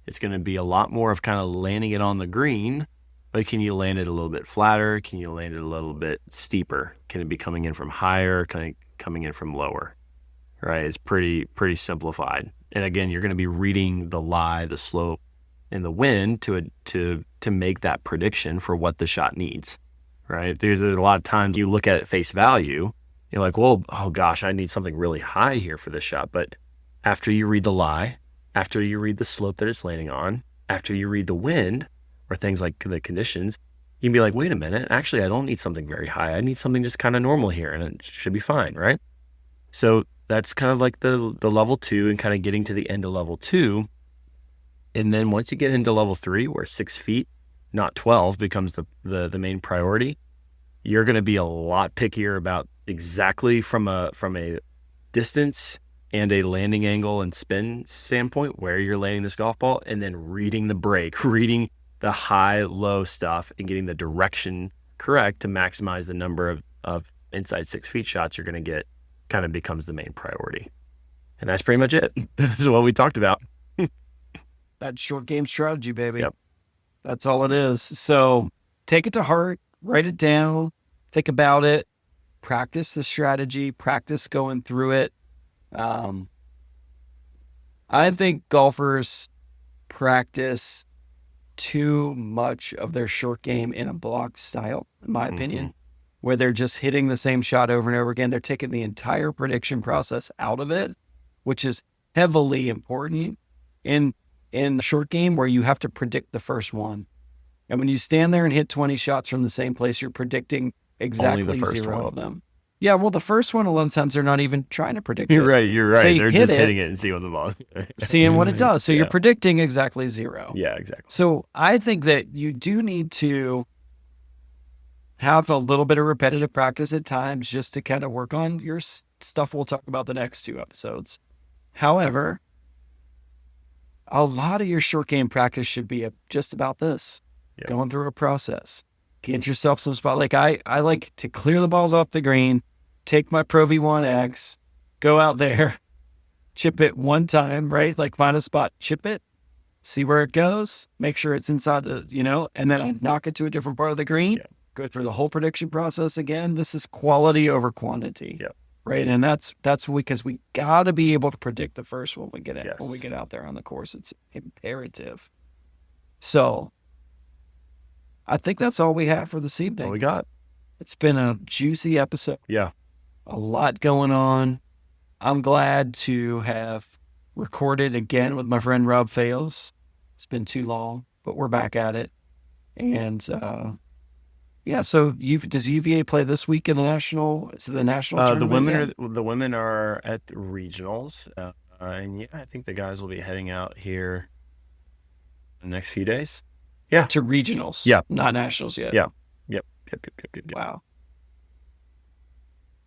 it's going to be a lot more of kind of landing it on the green. But can you land it a little bit flatter? Can you land it a little bit steeper? Can it be coming in from higher? Can it coming in from lower? Right? It's pretty simplified. And again, you're going to be reading the lie, the slope, and the wind to make that prediction for what the shot needs. Right? There's a lot of times you look at it at face value, you're like, well, oh gosh, I need something really high here for this shot. But after you read the lie, after you read the slope that it's landing on, after you read the wind or things like the conditions, you can be like, wait a minute, actually, I don't need something very high. I need something just kind of normal here, and it should be fine, right? So that's kind of like the level 2 and kind of getting to the end of level 2. And then once you get into level 3, where 6 feet, not 12, becomes the main priority, you're going to be a lot pickier about exactly from a distance and a landing angle and spin standpoint where you're landing this golf ball, and then reading the break, reading the high-low stuff, and getting the direction correct to maximize the number of inside 6 feet shots you're going to get, kind of becomes the main priority. And that's pretty much it. That's what we talked about. That short game strategy, baby. Yep. That's all it is. So take it to heart, write it down, think about it, practice the strategy, practice going through it. I think golfers practice too much of their short game in a block style, in my opinion, where they're just hitting the same shot over and over again. They're taking the entire prediction process out of it, which is heavily important in a short game where you have to predict the first one. And when you stand there and hit 20 shots from the same place, you're predicting exactly Only the first 0 one. of them. Yeah, well, the first one, a lot of times they're not even trying to predict You're it. right. You're right. They They're hit just it, hitting it and seeing what the ball is. seeing what it does. So you're Yeah. predicting exactly 0. Yeah, exactly. So I think that you do need to have a little bit of repetitive practice at times just to kind of work on your stuff we'll talk about the next 2 episodes. However, a lot of your short game practice should be just about this, going through a process. Get yourself some spot. Like I like to clear the balls off the green, take my Pro V1X, go out there, chip it one time, right? Like find a spot, chip it, see where it goes, make sure it's inside the, and then I knock it to a different part of the green, go through the whole prediction process again. This is quality over quantity, right? And that's because we got to be able to predict the first when we get out there on the course. It's imperative. So I think that's all we have for this evening. That's all we got. It's been a juicy episode. Yeah. A lot going on. I'm glad to have recorded again with my friend Rob Fales. It's been too long, but we're back at it. And so does UVA play this week in the national? Is it the national tournament? The women are at the regionals, and I think the guys will be heading out here in the next few days. Yeah, to regionals. Yeah, not nationals yet. Yeah, yep. Yep. Wow.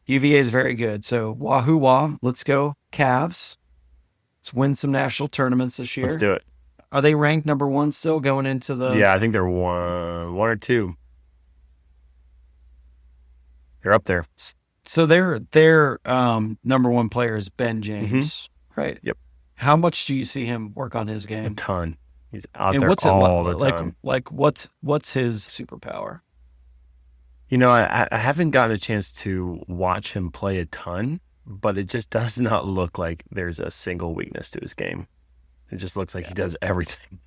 UVA is very good. So wahoo wah, let's go Cavs. Let's win some national tournaments this year. Let's do it. Are they ranked number 1 still going into the? Yeah, I think they're one or two. They're up there. So their number 1 player is Ben James, right? Yep. How much do you see him work on his A game? ton. He's out And there what's it all the time. like what's his superpower? You know, I haven't gotten a chance to watch him play a ton, but it just does not look like there's a single weakness to his game. It just looks like he does everything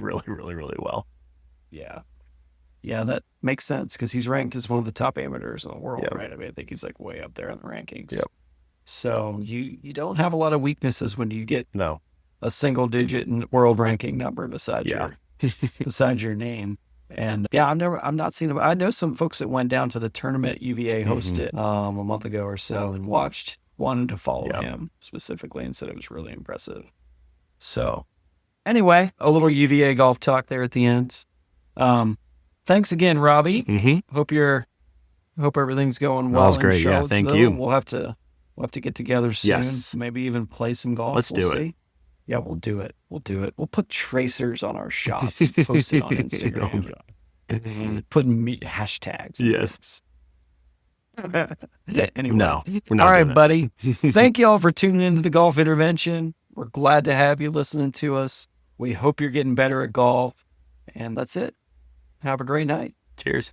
really, really, really well. Yeah. Yeah, that makes sense because he's ranked as one of the top amateurs in the world, Yep. right? I mean, I think he's like way up there in the rankings. Yep. So you don't have a lot of weaknesses when you get No. a single digit world ranking number beside Yeah. beside your name. And yeah, I'm not seeing. I know some folks that went down to the tournament UVA hosted a month ago or so and wanted to follow him specifically and said it was really impressive. So anyway, a little UVA golf talk there at the end. Thanks again, Robbie. Mm-hmm. Hope everything's going well. That was great. In Yeah, thank Charlottesville. you. We'll have to get together soon. Yes. Maybe even play some golf. Let's do it. See. Yeah, we'll do it. We'll put tracers on our shots and post it on Instagram. Putting hashtags. Yes. Anyway. No, we're not. All right, doing buddy. Thank you all for tuning into the Golf Intervention. We're glad to have you listening to us. We hope you're getting better at golf. And that's it. Have a great night. Cheers.